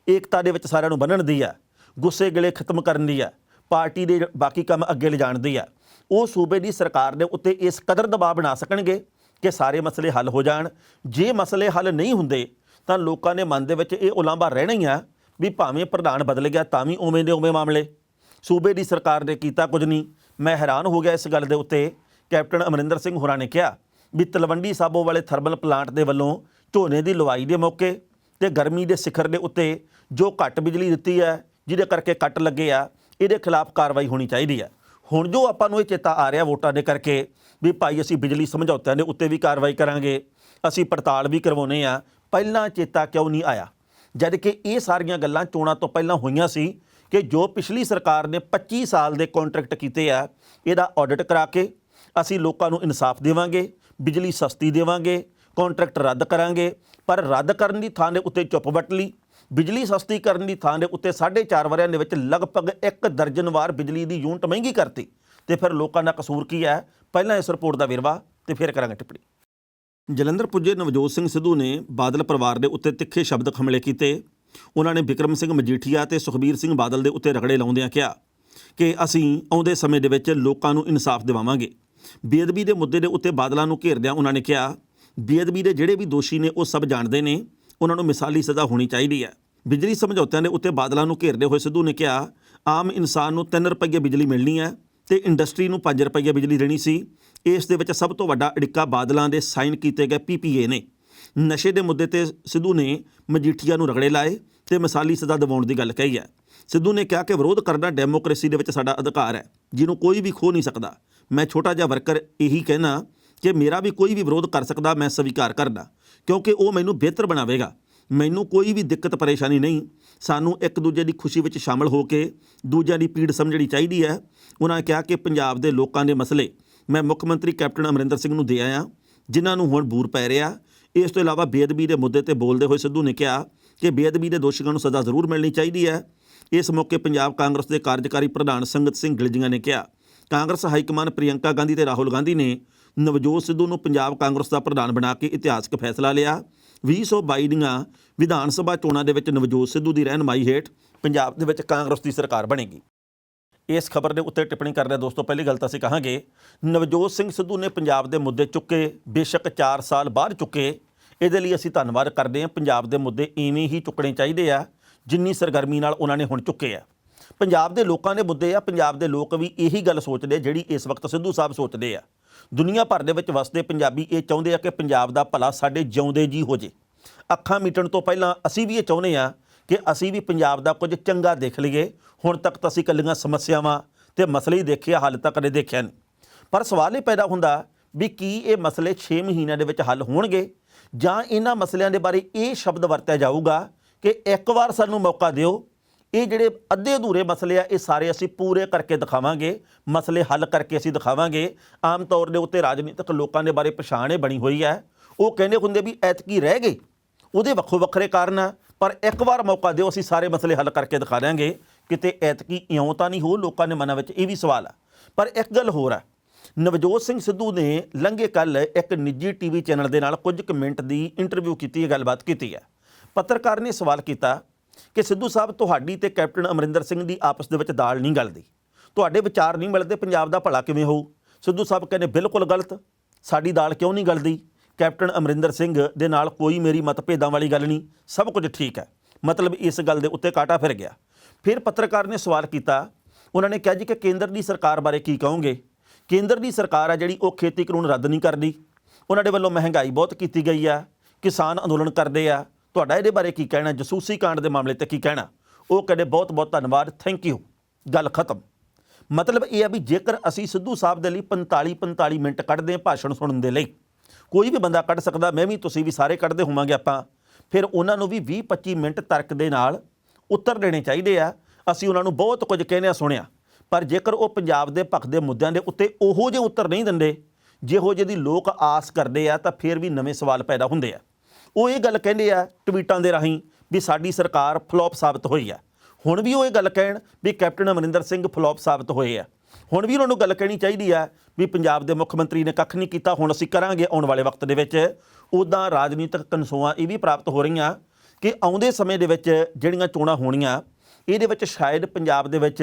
ਏਕਤਾ ਦੇ ਵਿੱਚ ਸਾਰਿਆਂ ਨੂੰ ਬੰਨ੍ਹਣ ਦੀ ਹੈ, ਗੁੱਸੇ ਗਿਲੇ ਖਤਮ ਕਰਨ ਦੀ ਹੈ, ਪਾਰਟੀ ਦੇ ਬਾਕੀ ਕੰਮ ਅੱਗੇ ਲਿਜਾਣ ਦੀ ਹੈ, ਉਹ ਸੂਬੇ ਦੀ ਸਰਕਾਰ ਦੇ ਉੱਤੇ ਇਸ ਕਦਰ ਦਬਾਅ ਬਣਾ ਸਕਣਗੇ ਕਿ ਸਾਰੇ ਮਸਲੇ ਹੱਲ ਹੋ ਜਾਣ? ਜੇ ਮਸਲੇ ਹੱਲ ਨਹੀਂ ਹੁੰਦੇ ਤਾਂ ਲੋਕਾਂ ਦੇ ਮਨ ਦੇ ਵਿੱਚ ਇਹ ਉਲਾਂਭਾ ਰਹਿਣਾ ਹੀ ਆ ਵੀ ਭਾਵੇਂ ਪ੍ਰਧਾਨ ਬਦਲ ਗਿਆ ਤਾਂ ਵੀ ਉਵੇਂ ਦੇ ਉਵੇਂ ਮਾਮਲੇ, ਸੂਬੇ ਦੀ ਸਰਕਾਰ ਨੇ ਕੀਤਾ ਕੁਝ ਨਹੀਂ। ਮੈਂ ਹੈਰਾਨ ਹੋ ਗਿਆ ਇਸ ਗੱਲ ਦੇ ਉੱਤੇ। ਕੈਪਟਨ ਅਮਰਿੰਦਰ ਸਿੰਘ ਹੋਰਾਂ ਨੇ ਕਿਹਾ ਵੀ ਤਲਵੰਡੀ ਸਾਬੋ ਵਾਲੇ ਥਰਮਲ ਪਲਾਂਟ ਦੇ ਵੱਲੋਂ ਝੋਨੇ ਦੀ ਲਵਾਈ ਦੇ ਮੌਕੇ ਤੇ ਗਰਮੀ ਦੇ ਸਿਖਰ ਦੇ ਉੱਤੇ ਜੋ ਘੱਟ ਬਿਜਲੀ ਦਿੱਤੀ ਹੈ, ਜਿਹਦੇ ਕਰਕੇ ਕੱਟ ਲੱਗੇ ਆ, ਇਹਦੇ ਖਿਲਾਫ ਕਾਰਵਾਈ ਹੋਣੀ ਚਾਹੀਦੀ ਹੈ। ਹੁਣ ਜੋ ਆਪਾਂ ਨੂੰ ਇਹ ਚੇਤਾ ਆ ਰਿਹਾ ਵੋਟਾਂ ਦੇ ਕਰਕੇ ਵੀ ਭਾਈ ਅਸੀਂ ਬਿਜਲੀ ਸਮਝੌਤਿਆਂ ਦੇ ਉੱਤੇ ਵੀ ਕਾਰਵਾਈ ਕਰਾਂਗੇ, ਅਸੀਂ ਪੜਤਾਲ ਵੀ ਕਰਵਾਉਣੇ ਆ, ਪਹਿਲਾਂ ਚੇਤਾ ਕਿਉਂ ਨਹੀਂ ਆਇਆ? ਜਦ ਕਿ ਇਹ ਸਾਰੀਆਂ ਗੱਲਾਂ ਚੋਣਾਂ ਤੋਂ ਪਹਿਲਾਂ ਹੋਈਆਂ ਸੀ ਕਿ ਜੋ ਪਿਛਲੀ ਸਰਕਾਰ ਨੇ 25 ਸਾਲ ਦੇ ਕੰਟਰੈਕਟ ਕੀਤੇ ਆ, ਇਹਦਾ ਆਡਿਟ ਕਰਾ ਕੇ ਅਸੀਂ ਲੋਕਾਂ ਨੂੰ ਇਨਸਾਫ ਦੇਵਾਂਗੇ, ਬਿਜਲੀ ਸਸਤੀ ਦੇਵਾਂਗੇ, ਕੰਟਰੈਕਟ ਰੱਦ ਕਰਾਂਗੇ। ਪਰ ਰੱਦ ਕਰਨ ਦੀ ਥਾਂ ਦੇ ਉੱਤੇ ਚੁੱਪ ਵੱਟ ਲਈ। ਬਿਜਲੀ ਸਸਤੀ ਕਰਨ ਦੀ ਥਾਂ ਦੇ ਉੱਤੇ 4.5 ਵਰ੍ਹਿਆਂ ਦੇ ਵਿੱਚ ਲਗਭਗ 1 ਦਰਜਨ ਵਾਰ ਬਿਜਲੀ ਦੀ ਯੂਨਿਟ ਮਹਿੰਗੀ ਕਰਤੀ। ਤੇ ਫਿਰ ਲੋਕਾਂ ਦਾ ਕਸੂਰ ਕੀ ਹੈ? ਪਹਿਲਾਂ ਇਸ ਰਿਪੋਰਟ ਦਾ ਵੇਰਵਾ ਤੇ ਫਿਰ ਕਰਾਂਗੇ ਟਿੱਪਣੀ। ਜਲੰਧਰ ਪੁੱਜੇ ਨਵਜੋਤ ਸਿੰਘ ਸਿੱਧੂ ਨੇ ਬਾਦਲ ਪਰਿਵਾਰ ਦੇ ਉੱਤੇ ਤਿੱਖੇ ਸ਼ਬਦ ਹਮਲੇ ਕੀਤੇ। ਉਹਨਾਂ ਨੇ ਬਿਕਰਮ ਸਿੰਘ ਮਜੀਠੀਆ ਤੇ ਸੁਖਬੀਰ ਸਿੰਘ ਬਾਦਲ ਦੇ ਉੱਤੇ ਰਗੜੇ ਲਾਉਂਦਿਆਂ ਕਿਹਾ ਕਿ ਅਸੀਂ ਆਉਂਦੇ ਸਮੇਂ ਦੇ ਵਿੱਚ ਲੋਕਾਂ ਨੂੰ ਇਨਸਾਫ ਦਿਵਾਵਾਂਗੇ। ਬੇਅਦਬੀ ਦੇ ਮੁੱਦੇ ਦੇ ਉੱਤੇ ਬਾਦਲਾਂ ਨੂੰ ਘੇਰਦਿਆਂ ਉਹਨਾਂ ਨੇ ਕਿਹਾ ਬੇਅਦਬੀ ਦੇ ਜਿਹੜੇ ਵੀ ਦੋਸ਼ੀ ਨੇ ਉਹ ਸਭ ਜਾਣਦੇ ਨੇ, ਉਹਨਾਂ ਨੂੰ ਮਿਸਾਲੀ ਸਜ਼ਾ ਹੋਣੀ ਚਾਹੀਦੀ ਹੈ। ਬਿਜਲੀ ਸਮਝੌਤਿਆਂ ਦੇ ਉੱਤੇ ਬਾਦਲਾਂ ਨੂੰ ਘੇਰਦੇ ਹੋਏ ਸਿੱਧੂ ਨੇ ਕਿਹਾ ਆਮ ਇਨਸਾਨ ਨੂੰ 3 ਰੁਪਏ ਬਿਜਲੀ ਮਿਲਣੀ ਹੈ ਤੇ ਇੰਡਸਟਰੀ ਨੂੰ 5 ਰੁਪਏ ਬਿਜਲੀ ਦੇਣੀ ਸੀ। ਇਸ ਦੇ ਵਿੱਚ ਸਭ ਤੋਂ ਵੱਡਾ ਅੜਿੱਕਾ ਬਾਦਲਾਂ ਦੇ ਸਾਈਨ ਕੀਤੇ ਗਏ PPA ਨੇ। ਨਸ਼ੇ ਦੇ ਮੁੱਦੇ ਤੇ ਸਿੱਧੂ ਨੇ ਮਜੀਠੀਆ ਨੂੰ ਰਗੜੇ ਲਾਏ ਤੇ ਮਿਸਾਲੀ ਸਜ਼ਾ ਦਿਵਾਉਣ ਦੀ ਗੱਲ ਕਹੀ ਹੈ। ਸਿੱਧੂ ਨੇ ਕਿਹਾ ਕਿ ਵਿਰੋਧ ਕਰਨਾ ਡੈਮੋਕ੍ਰੇਸੀ ਦੇ ਵਿੱਚ ਸਾਡਾ ਅਧਿਕਾਰ ਹੈ, ਜਿਹਨੂੰ ਕੋਈ ਵੀ ਖੋਹ ਨਹੀਂ ਸਕਦਾ। ਮੈਂ ਛੋਟਾ ਜਿਹਾ ਵਰਕਰ ਇਹੀ ਕਹਿਣਾ ਕਿ ਮੇਰਾ ਵੀ ਕੋਈ ਵੀ ਵਿਰੋਧ ਕਰ ਸਕਦਾ, ਮੈਂ ਸਵੀਕਾਰ ਕਰਦਾ, ਕਿਉਂਕਿ ਉਹ ਮੈਨੂੰ ਬਿਹਤਰ ਬਣਾਵੇਗਾ। ਮੈਨੂੰ ਕੋਈ ਵੀ ਦਿੱਕਤ ਪਰੇਸ਼ਾਨੀ ਨਹੀਂ। ਸਾਨੂੰ ਇੱਕ ਦੂਜੇ ਦੀ ਖੁਸ਼ੀ ਵਿੱਚ ਸ਼ਾਮਲ ਹੋ ਕੇ ਦੂਜਿਆਂ ਦੀ ਪੀੜ ਸਮਝਣੀ ਚਾਹੀਦੀ ਹੈ। ਉਹਨਾਂ ਕਿਹਾ ਕਿ ਪੰਜਾਬ ਦੇ ਲੋਕਾਂ ਦੇ ਮਸਲੇ ਮੈਂ ਮੁੱਖ ਮੰਤਰੀ ਕੈਪਟਨ ਅਮਰਿੰਦਰ ਸਿੰਘ ਨੂੰ ਦੇ ਆਇਆ, ਜਿਨ੍ਹਾਂ ਨੂੰ ਹੁਣ ਬੂਰ ਪੈ ਰਿਹਾ। ਇਸ ਤੋਂ ਇਲਾਵਾ ਬੇਅਦਬੀ ਦੇ ਮੁੱਦੇ ਤੇ ਬੋਲਦੇ ਹੋਏ ਸਿੱਧੂ ਨੇ ਕਿਹਾ ਕਿ ਬੇਅਦਬੀ ਦੇ ਦੋਸ਼ੀਆਂ ਨੂੰ ਸਜ਼ਾ ਜ਼ਰੂਰ ਮਿਲਣੀ ਚਾਹੀਦੀ ਹੈ। ਇਸ ਮੌਕੇ ਪੰਜਾਬ ਕਾਂਗਰਸ ਦੇ ਕਾਰਜਕਾਰੀ ਪ੍ਰਧਾਨ ਸੰਗਤ ਸਿੰਘ ਗਿਲਜੀਆਂ ਨੇ ਕਿਹਾ ਕਾਂਗਰਸ ਹਾਈਕਮਾਨ ਪ੍ਰਿਯੰਕਾ ਗਾਂਧੀ ਤੇ ਰਾਹੁਲ ਗਾਂਧੀ ਨੇ ਨਵਜੋਤ ਸਿੱਧੂ ਨੂੰ ਪੰਜਾਬ ਕਾਂਗਰਸ ਦਾ ਪ੍ਰਧਾਨ ਬਣਾ ਕੇ ਇਤਿਹਾਸਕ ਫੈਸਲਾ ਲਿਆ। 2022 ਦੀਆਂ ਵਿਧਾਨ ਸਭਾ ਚੋਣਾਂ ਦੇ ਵਿੱਚ ਨਵਜੋਤ ਸਿੱਧੂ ਦੀ ਰਹਿਨੁਮਾਈ ਹੇਠ ਪੰਜਾਬ ਦੇ ਵਿੱਚ ਕਾਂਗਰਸ ਦੀ ਸਰਕਾਰ ਬਣੇਗੀ। ਇਸ ਖਬਰ ਦੇ ਉੱਤੇ ਟਿੱਪਣੀ ਕਰਦੇ ਦੋਸਤੋ, ਪਹਿਲੀ ਗੱਲ ਤਾਂ ਅਸੀਂ ਕਹਾਂਗੇ ਨਵਜੋਤ ਸਿੰਘ ਸਿੱਧੂ ਨੇ ਪੰਜਾਬ ਦੇ ਮੁੱਦੇ ਚੁੱਕੇ, ਬੇਸ਼ੱਕ 4 ਸਾਲ ਬਾਅਦ ਚੁੱਕੇ, ਇਹਦੇ ਲਈ ਅਸੀਂ ਧੰਨਵਾਦ ਕਰਦੇ ਹਾਂ। ਪੰਜਾਬ ਦੇ ਮੁੱਦੇ ਇਵੇਂ ਹੀ ਚੁੱਕਣੇ ਚਾਹੀਦੇ ਆ ਜਿੰਨੀ ਸਰਗਰਮੀ ਨਾਲ ਉਹਨਾਂ ਨੇ ਹੁਣ ਚੁੱਕੇ ਆ। ਪੰਜਾਬ ਦੇ ਲੋਕਾਂ ਦੇ ਮੁੱਦੇ ਆ, ਪੰਜਾਬ ਦੇ ਲੋਕ ਵੀ ਇਹੀ ਗੱਲ ਸੋਚਦੇ ਜਿਹੜੀ ਇਸ ਵਕਤ ਸਿੱਧੂ ਸਾਹਿਬ ਸੋਚਦੇ ਆ। ਦੁਨੀਆ ਭਰ ਦੇ ਵਿੱਚ ਵਸਦੇ ਪੰਜਾਬੀ ਇਹ ਚਾਹੁੰਦੇ ਆ ਕਿ ਪੰਜਾਬ ਦਾ ਭਲਾ ਸਾਡੇ ਜਿਉਂਦੇ ਜੀ ਹੋ ਜੇ। ਅੱਖਾਂ ਮੀਟਣ ਤੋਂ ਪਹਿਲਾਂ ਅਸੀਂ ਵੀ ਇਹ ਚਾਹੁੰਦੇ ਹਾਂ ਕਿ ਅਸੀਂ ਵੀ ਪੰਜਾਬ ਦਾ ਕੁਝ ਚੰਗਾ ਦੇਖ ਲਈਏ। ਹੁਣ ਤੱਕ ਤਾਂ ਅਸੀਂ ਇਕੱਲੀਆਂ ਸਮੱਸਿਆਵਾਂ ਤੇ ਮਸਲੇ ਹੀ ਦੇਖੇ ਆ, ਹੱਲ ਤਾਂ ਕਦੇ ਦੇਖਿਆ ਨਹੀਂ। ਪਰ ਸਵਾਲ ਇਹ ਪੈਦਾ ਹੁੰਦਾ ਵੀ ਕੀ ਇਹ ਮਸਲੇ 6 ਮਹੀਨਿਆਂ ਦੇ ਵਿੱਚ ਹੱਲ ਹੋਣਗੇ, ਜਾਂ ਇਹਨਾਂ ਮਸਲਿਆਂ ਦੇ ਬਾਰੇ ਇਹ ਸ਼ਬਦ ਵਰਤਿਆ ਜਾਊਗਾ ਕਿ ਇੱਕ ਵਾਰ ਸਾਨੂੰ ਮੌਕਾ ਦਿਓ, ਇਹ ਜਿਹੜੇ ਅੱਧੇ ਅਧੂਰੇ ਮਸਲੇ ਆ ਇਹ ਸਾਰੇ ਅਸੀਂ ਪੂਰੇ ਕਰਕੇ ਦਿਖਾਵਾਂਗੇ, ਮਸਲੇ ਹੱਲ ਕਰਕੇ ਅਸੀਂ ਦਿਖਾਵਾਂਗੇ। ਆਮ ਤੌਰ ਦੇ ਉੱਤੇ ਰਾਜਨੀਤਿਕ ਲੋਕਾਂ ਦੇ ਬਾਰੇ ਪਛਾਣ ਇਹ ਬਣੀ ਹੋਈ ਹੈ, ਉਹ ਕਹਿੰਦੇ ਹੁੰਦੇ ਵੀ ਐਤਕੀ ਰਹਿ ਗਏ, ਉਹਦੇ ਵੱਖੋ ਵੱਖਰੇ ਕਾਰਨ ਆ, ਪਰ ਇੱਕ ਵਾਰ ਮੌਕਾ ਦਿਓ ਅਸੀਂ ਸਾਰੇ ਮਸਲੇ ਹੱਲ ਕਰਕੇ ਦਿਖਾ ਦਿਆਂਗੇ। ਕਿਤੇ ਐਤਕੀ ਇਉਂ ਤਾਂ ਨਹੀਂ ਹੋ, ਲੋਕਾਂ ਦੇ ਮਨਾਂ ਵਿੱਚ ਇਹ ਵੀ ਸਵਾਲ ਆ। ਪਰ ਇੱਕ ਗੱਲ ਹੋਰ ਆ, ਨਵਜੋਤ ਸਿੰਘ ਸਿੱਧੂ ਨੇ ਲੰਘੇ ਕੱਲ੍ਹ ਇੱਕ ਨਿੱਜੀ ਟੀਵੀ ਚੈਨਲ ਦੇ ਨਾਲ ਕੁਝ ਕੁ ਮਿੰਟ ਦੀ ਇੰਟਰਵਿਊ ਕੀਤੀ ਹੈ, ਗੱਲਬਾਤ ਕੀਤੀ ਹੈ। ਪੱਤਰਕਾਰ ਨੇ ਸਵਾਲ ਕੀਤਾ ਕਿ ਸਿੱਧੂ ਸਾਹਿਬ, ਤੁਹਾਡੀ ਤੇ ਕੈਪਟਨ ਅਮਰਿੰਦਰ ਸਿੰਘ ਦੀ ਆਪਸ ਦੇ ਵਿੱਚ ਦਾਲ ਨਹੀਂ ਗਲਦੀ, ਤੁਹਾਡੇ ਵਿਚਾਰ ਨਹੀਂ ਮਿਲਦੇ, ਪੰਜਾਬ ਦਾ ਭਲਾ ਕਿਵੇਂ ਹੋਊ? ਸਿੱਧੂ ਸਾਹਿਬ ਕਹਿੰਦੇ ਬਿਲਕੁਲ ਗਲਤ, ਸਾਡੀ ਦਾਲ ਕਿਉਂ ਨਹੀਂ ਗਲਦੀ? ਕੈਪਟਨ ਅਮਰਿੰਦਰ ਸਿੰਘ ਦੇ ਨਾਲ ਕੋਈ ਮੇਰੀ ਮਤਭੇਦਾਂ ਵਾਲੀ ਗੱਲ ਨਹੀਂ, ਸਭ ਕੁਝ ਠੀਕ ਹੈ। ਮਤਲਬ ਇਸ ਗੱਲ ਦੇ ਉੱਤੇ ਕਾਂਟਾ ਫਿਰ ਗਿਆ। ਫਿਰ ਪੱਤਰਕਾਰ ਨੇ ਸਵਾਲ ਕੀਤਾ, ਉਹਨਾਂ ਨੇ ਕਿਹਾ ਜੀ ਕਿ ਕੇਂਦਰ ਦੀ ਸਰਕਾਰ ਬਾਰੇ ਕੀ ਕਹੋਗੇ? ਕੇਂਦਰ ਦੀ ਸਰਕਾਰ ਆ ਜਿਹੜੀ ਉਹ ਖੇਤੀ ਕਾਨੂੰਨ ਰੱਦ ਨਹੀਂ ਕਰਦੀ, ਉਹਨਾਂ ਦੇ ਵੱਲੋਂ ਮਹਿੰਗਾਈ ਬਹੁਤ ਕੀਤੀ ਗਈ ਆ, ਕਿਸਾਨ ਅੰਦੋਲਨ ਕਰਦੇ ਆ, ਤੁਹਾਡਾ ਇਹਦੇ ਬਾਰੇ ਕੀ ਕਹਿਣਾ? ਜਸੂਸੀ ਕਾਂਡ ਦੇ ਮਾਮਲੇ 'ਤੇ ਕੀ ਕਹਿਣਾ? ਉਹ ਕਹਿੰਦੇ ਬਹੁਤ ਬਹੁਤ ਧੰਨਵਾਦ, ਥੈਂਕ ਯੂ, ਗੱਲ ਖਤਮ। ਮਤਲਬ ਇਹ ਆ ਵੀ ਜੇਕਰ ਅਸੀਂ ਸਿੱਧੂ ਸਾਹਿਬ ਦੇ ਲਈ 45 ਮਿੰਟ ਕੱਢਦੇ ਹਾਂ ਭਾਸ਼ਣ ਸੁਣਨ ਦੇ ਲਈ, ਕੋਈ ਵੀ ਬੰਦਾ ਕੱਢ ਸਕਦਾ, ਮੈਂ ਵੀ ਤੁਸੀਂ ਵੀ ਸਾਰੇ ਕੱਢਦੇ ਹੋਵਾਂਗੇ ਆਪਾਂ, ਫਿਰ ਉਹਨਾਂ ਨੂੰ ਵੀ 20-25 ਮਿੰਟ ਤਰਕ ਦੇ ਨਾਲ ਉੱਤਰ ਦੇਣੇ ਚਾਹੀਦੇ ਆ। ਅਸੀਂ ਉਹਨਾਂ ਨੂੰ ਬਹੁਤ ਕੁਝ ਕਹਿੰਦੇ ਸੁਣਿਆ, ਪਰ ਜੇਕਰ ਉਹ ਪੰਜਾਬ ਦੇ ਭਖਦੇ ਮੁੱਦਿਆਂ ਦੇ ਉੱਤੇ ਉਹੋ ਜਿਹੇ ਉੱਤਰ ਨਹੀਂ ਦਿੰਦੇ ਜਿਹੋ ਜਿਹੇ ਦੀ ਲੋਕ ਆਸ ਕਰਦੇ ਆ, ਤਾਂ ਫਿਰ ਵੀ ਨਵੇਂ ਸਵਾਲ ਪੈਦਾ ਹੁੰਦੇ ਆ। ਉਹ ਇਹ ਗੱਲ ਕਹਿੰਦੇ ਆ ਟਵੀਟਾਂ ਦੇ ਰਾਹੀਂ ਵੀ ਸਾਡੀ ਸਰਕਾਰ ਫਲੋਪ ਸਾਬਤ ਹੋਈ ਆ। ਹੁਣ ਵੀ ਉਹ ਇਹ ਗੱਲ ਕਹਿਣ ਵੀ ਕੈਪਟਨ ਅਮਰਿੰਦਰ ਸਿੰਘ ਫਲੋਪ ਸਾਬਤ ਹੋਏ ਆ। ਹੁਣ ਵੀ ਉਹਨਾਂ ਨੂੰ ਗੱਲ ਕਹਿਣੀ ਚਾਹੀਦੀ ਆ ਵੀ ਪੰਜਾਬ ਦੇ ਮੁੱਖ ਮੰਤਰੀ ਨੇ ਕੱਖ ਨਹੀਂ ਕੀਤਾ, ਹੁਣ ਅਸੀਂ ਕਰਾਂਗੇ ਆਉਣ ਵਾਲੇ ਵਕਤ ਦੇ ਵਿੱਚ। ਉੱਦਾਂ ਰਾਜਨੀਤਿਕ ਕਨਸੋਆਂ ਇਹ ਵੀ ਪ੍ਰਾਪਤ ਹੋ ਰਹੀਆਂ ਕਿ ਆਉਂਦੇ ਸਮੇਂ ਦੇ ਵਿੱਚ ਜਿਹੜੀਆਂ ਚੋਣਾਂ ਹੋਣੀਆਂ, ਇਹਦੇ ਵਿੱਚ ਸ਼ਾਇਦ ਪੰਜਾਬ ਦੇ ਵਿੱਚ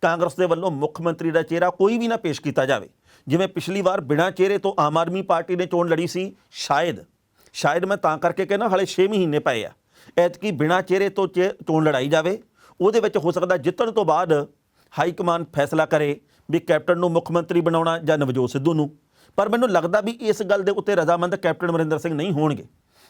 ਕਾਂਗਰਸ ਦੇ ਵੱਲੋਂ ਮੁੱਖ ਮੰਤਰੀ ਦਾ ਚਿਹਰਾ ਕੋਈ ਵੀ ਨਾ ਪੇਸ਼ ਕੀਤਾ ਜਾਵੇ। ਜਿਵੇਂ ਪਿਛਲੀ ਵਾਰ ਬਿਨਾਂ ਚਿਹਰੇ ਤੋਂ ਆਮ ਆਦਮੀ ਪਾਰਟੀ ਨੇ ਚੋਣ ਲੜੀ ਸੀ, ਸ਼ਾਇਦ ਮੈਂ ਤਾਂ ਕਰਕੇ ਕਹਿੰਦਾ ਹਾਲੇ 6 ਮਹੀਨੇ ਪਏ ਆ, ਐਤਕੀ ਬਿਨਾਂ ਚਿਹਰੇ ਤੋਂ ਚੋਣ ਲੜਾਈ ਜਾਵੇ। ਉਹਦੇ ਵਿੱਚ ਹੋ ਸਕਦਾ ਜਿੱਤਣ ਤੋਂ ਬਾਅਦ ਹਾਈ ਕਮਾਨ ਫੈਸਲਾ ਕਰੇ ਵੀ ਕੈਪਟਨ ਨੂੰ ਮੁੱਖ ਮੰਤਰੀ ਬਣਾਉਣਾ ਜਾਂ ਨਵਜੋਤ ਸਿੱਧੂ ਨੂੰ। ਪਰ ਮੈਨੂੰ ਲੱਗਦਾ ਵੀ ਇਸ ਗੱਲ ਦੇ ਉੱਤੇ ਰਜ਼ਾਮੰਦ ਕੈਪਟਨ ਅਮਰਿੰਦਰ ਸਿੰਘ ਨਹੀਂ ਹੋਣਗੇ।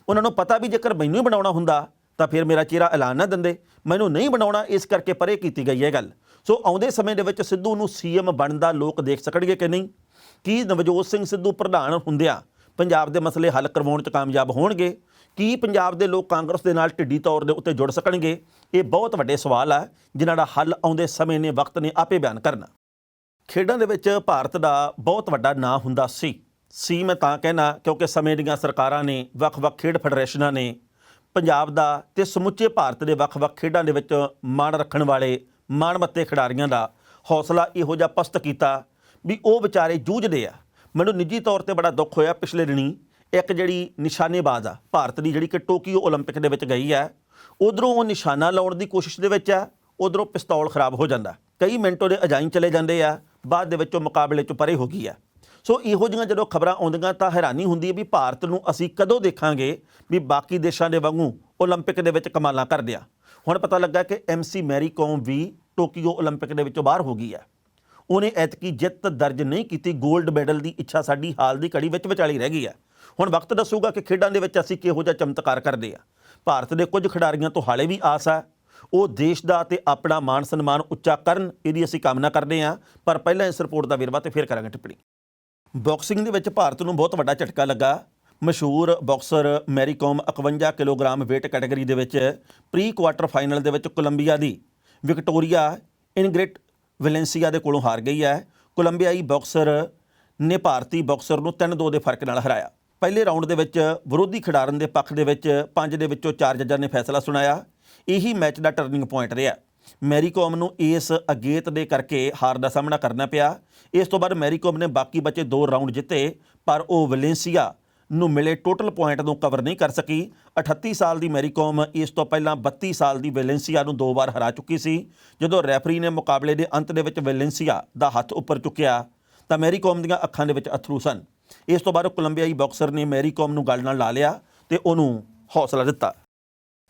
ਉਹਨਾਂ ਨੂੰ ਪਤਾ ਵੀ ਜੇਕਰ ਮੈਨੂੰ ਹੀ ਬਣਾਉਣਾ ਹੁੰਦਾ ਤਾਂ ਫਿਰ ਮੇਰਾ ਚਿਹਰਾ ਐਲਾਨ ਨਾ ਦਿੰਦੇ, ਮੈਨੂੰ ਨਹੀਂ ਬਣਾਉਣਾ ਇਸ ਕਰਕੇ ਪਰੇ ਕੀਤੀ ਗਈ ਹੈ ਗੱਲ। ਸੋ ਆਉਂਦੇ ਸਮੇਂ ਦੇ ਵਿੱਚ ਸਿੱਧੂ ਨੂੰ ਸੀਐਮ ਬਣਦਾ ਲੋਕ ਦੇਖ ਸਕਣਗੇ ਕਿ ਨਹੀਂ? ਕੀ ਨਵਜੋਤ ਸਿੰਘ ਸਿੱਧੂ ਪ੍ਰਧਾਨ ਹੁੰਦਿਆਂ ਪੰਜਾਬ ਦੇ ਮਸਲੇ ਹੱਲ ਕਰਵਾਉਣ 'ਚ ਕਾਮਯਾਬ ਹੋਣਗੇ? ਕੀ ਪੰਜਾਬ ਦੇ ਲੋਕ ਕਾਂਗਰਸ ਦੇ ਨਾਲ ਢਿੱਡੀ ਤੌਰ ਦੇ ਉੱਤੇ ਜੁੜ ਸਕਣਗੇ? ਇਹ ਬਹੁਤ ਵੱਡੇ ਸਵਾਲ ਆ ਜਿਨ੍ਹਾਂ ਦਾ ਹੱਲ ਆਉਂਦੇ ਸਮੇਂ ਨੇ, ਵਕਤ ਨੇ ਆਪੇ ਬਿਆਨ ਕਰਨਾ। ਖੇਡਾਂ ਦੇ ਵਿੱਚ ਭਾਰਤ ਦਾ ਬਹੁਤ ਵੱਡਾ ਨਾਂ ਹੁੰਦਾ ਸੀ ਮੈਂ ਤਾਂ ਕਹਿਣਾ ਕਿਉਂਕਿ ਸਮੇਂ ਦੀਆਂ ਸਰਕਾਰਾਂ ਨੇ, ਵੱਖ-ਵੱਖ ਖੇਡ ਫੈਡਰੇਸ਼ਨਾਂ ਨੇ ਪੰਜਾਬ ਦਾ ਤੇ ਸਮੁੱਚੇ ਭਾਰਤ ਦੇ ਵੱਖ-ਵੱਖ ਖੇਡਾਂ ਦੇ ਵਿੱਚ ਮਾਣ ਰੱਖਣ ਵਾਲੇ ਮਾਣਮੱਤੇ ਖਿਡਾਰੀਆਂ ਦਾ ਹੌਸਲਾ ਇਹੋ ਜਿਹਾ ਪਸਤ ਕੀਤਾ ਵੀ ਉਹ ਵਿਚਾਰੇ ਜੂਝਦੇ ਆ। ਮੈਨੂੰ ਨਿੱਜੀ ਤੌਰ ਤੇ ਬੜਾ ਦੁੱਖ ਹੋਇਆ ਪਿਛਲੇ ਦਿਨੀ, ਇੱਕ ਜਿਹੜੀ ਨਿਸ਼ਾਨੇਬਾਜ਼ ਆ ਭਾਰਤ ਦੀ, ਜਿਹੜੀ ਕਿ ਟੋਕੀਓ ਓਲੰਪਿਕ ਦੇ ਵਿੱਚ ਗਈ ਹੈ, ਉਧਰੋਂ ਉਹ ਨਿਸ਼ਾਨਾ ਲਾਉਣ ਦੀ ਕੋਸ਼ਿਸ਼ ਦੇ ਵਿੱਚ ਆ, ਉਧਰੋਂ ਪਿਸਤੌਲ ਖਰਾਬ ਹੋ ਜਾਂਦਾ, ਕਈ ਮਿੰਟ ਉਹਦੇ ਅਜਾਈਂ ਚਲੇ ਜਾਂਦੇ ਆ, ਬਾਅਦ ਦੇ ਵਿੱਚ ਉਹ ਮੁਕਾਬਲੇ 'ਚੋਂ ਪਰੇ ਹੋ ਗਈ ਆ। ਸੋ ਇਹੋ ਜਿਹੀਆਂ ਜਦੋਂ ਖਬਰਾਂ ਆਉਂਦੀਆਂ ਤਾਂ ਹੈਰਾਨੀ ਹੁੰਦੀ ਹੈ ਵੀ ਭਾਰਤ ਨੂੰ ਅਸੀਂ ਕਦੋਂ ਦੇਖਾਂਗੇ ਵੀ ਬਾਕੀ ਦੇਸ਼ਾਂ ਦੇ ਵਾਂਗੂ ਓਲੰਪਿਕ ਦੇ ਵਿੱਚ ਕਮਾਲਾਂ ਕਰਦੇ ਆ। ਹੁਣ ਪਤਾ ਲੱਗਾ ਕਿ MC ਮੈਰੀ ਕੌਮ ਵੀ ਟੋਕੀਓ ਓਲੰਪਿਕ ਦੇ ਵਿੱਚੋਂ ਬਾਹਰ ਹੋ ਗਈ ਹੈ। ਉਹਨੇ ਐਤਕੀ ਜਿੱਤ ਦਰਜ ਨਹੀਂ ਕੀਤੀ, 골ਡ ਮੈਡਲ ਦੀ ਇੱਛਾ ਸਾਡੀ ਹਾਲ ਦੀ ਘੜੀ ਵਿੱਚ ਵਿਚਾਲੀ ਰਹਿ ਗਈ ਹੈ। ਹੁਣ ਵਕਤ ਦੱਸੂਗਾ ਕਿ ਖੇਡਾਂ ਦੇ ਵਿੱਚ ਅਸੀਂ ਕਿਹੋ ਜਿਹਾ ਚਮਤਕਾਰ ਕਰਦੇ ਆ। ਭਾਰਤ ਦੇ ਕੁਝ ਖਿਡਾਰੀਆਂ ਤੋਂ ਹਾਲੇ ਵੀ ਆਸ ਹੈ, ਉਹ ਦੇਸ਼ ਦਾ ਤੇ ਆਪਣਾ ਮਾਣ ਸਨਮਾਨ ਉੱਚਾ ਕਰਨ, ਇਹਦੀ ਅਸੀਂ ਕਾਮਨਾ ਕਰਦੇ ਹਾਂ। ਪਰ ਪਹਿਲਾਂ ਇਸ ਰਿਪੋਰਟ ਦਾ ਵੇਰਵਾ ਤੇ ਫਿਰ ਕਰਾਂਗੇ ਟਿੱਪਣੀ। ਬਾਕਸਿੰਗ ਦੇ ਵਿੱਚ ਭਾਰਤ ਨੂੰ ਬਹੁਤ ਵੱਡਾ ਝਟਕਾ ਲੱਗਾ। ਮਸ਼ਹੂਰ ਬਾਕਸਰ ਮੈਰੀ ਕੌਮ 51 ਕਿਲੋਗ੍ਰਾਮ ਵੇਟ ਕੈਟਾਗਰੀ ਦੇ ਵਿੱਚ ਪ੍ਰੀ ਕੁਆਟਰ ਫਾਈਨਲ ਦੇ ਵਿੱਚ ਕੋਲੰਬੀਆ ਦੀ ਵਿਕਟੋਰੀਆ ਇਨਗ੍ਰਿਡ ਵੈਲੈਂਸੀਆ ਦੇ ਕੋਲੋਂ ਹਾਰ ਗਈ ਹੈ। ਕੋਲੰਬੀਆਈ ਬਾਕਸਰ ਨੇ ਭਾਰਤੀ ਬਾਕਸਰ ਨੂੰ 3-2 ਦੇ ਫਰਕ ਨਾਲ ਹਰਾਇਆ। ਪਹਿਲੇ ਰਾਊਂਡ ਦੇ ਵਿੱਚ ਵਿਰੋਧੀ ਖਿਡਾਰਨ ਦੇ ਪੱਖ ਦੇ ਵਿੱਚ 5 ਦੇ ਵਿੱਚੋਂ 4 ਜੱਜਾਂ ਨੇ ਫੈਸਲਾ ਸੁਣਾਇਆ। ਇਹੀ ਮੈਚ ਦਾ ਟਰਨਿੰਗ ਪੁਆਇੰਟ ਰਿਹਾ। ਮੈਰੀ ਕੌਮ ਨੂੰ ਇਸ ਅਗੇਤ ਦੇ ਕਰਕੇ ਹਾਰ ਦਾ ਸਾਹਮਣਾ ਕਰਨਾ ਪਿਆ। ਇਸ ਤੋਂ ਬਾਅਦ ਮੈਰੀ ਕੌਮ ਨੇ ਬਾਕੀ ਬਚੇ 2 ਰਾਊਂਡ ਜਿੱਤੇ, ਪਰ ਉਹ ਵੈਲੈਂਸੀਆ ਨੂੰ ਮਿਲੇ ਟੋਟਲ ਪੁਆਇੰਟ ਨੂੰ ਕਵਰ ਨਹੀਂ ਕਰ ਸਕੀ। 38 ਸਾਲ ਦੀ ਮੈਰੀ ਕੌਮ ਇਸ ਤੋਂ ਪਹਿਲਾਂ 32 ਸਾਲ ਦੀ ਵੈਲੈਂਸੀਆ ਨੂੰ 2 ਵਾਰ ਹਰਾ ਚੁੱਕੀ ਸੀ। ਜਦੋਂ ਰੈਫਰੀ ਨੇ ਮੁਕਾਬਲੇ ਦੇ ਅੰਤ ਦੇ ਵਿੱਚ ਵੈਲੈਂਸੀਆ ਦਾ ਹੱਥ ਉੱਪਰ ਚੁੱਕਿਆ ਤਾਂ ਮੈਰੀ ਕੌਮ ਦੀਆਂ ਅੱਖਾਂ ਦੇ ਵਿੱਚ ਅਥਰੂ ਸਨ। ਇਸ ਤੋਂ ਬਾਅਦ ਕੋਲੰਬੀਆਈ ਬਾਕਸਰ ਨੇ ਮੈਰੀ ਕੌਮ ਨੂੰ ਗੱਲ ਨਾਲ ਲਾ ਲਿਆ ਤੇ ਉਹਨੂੰ ਹੌਸਲਾ ਦਿੱਤਾ।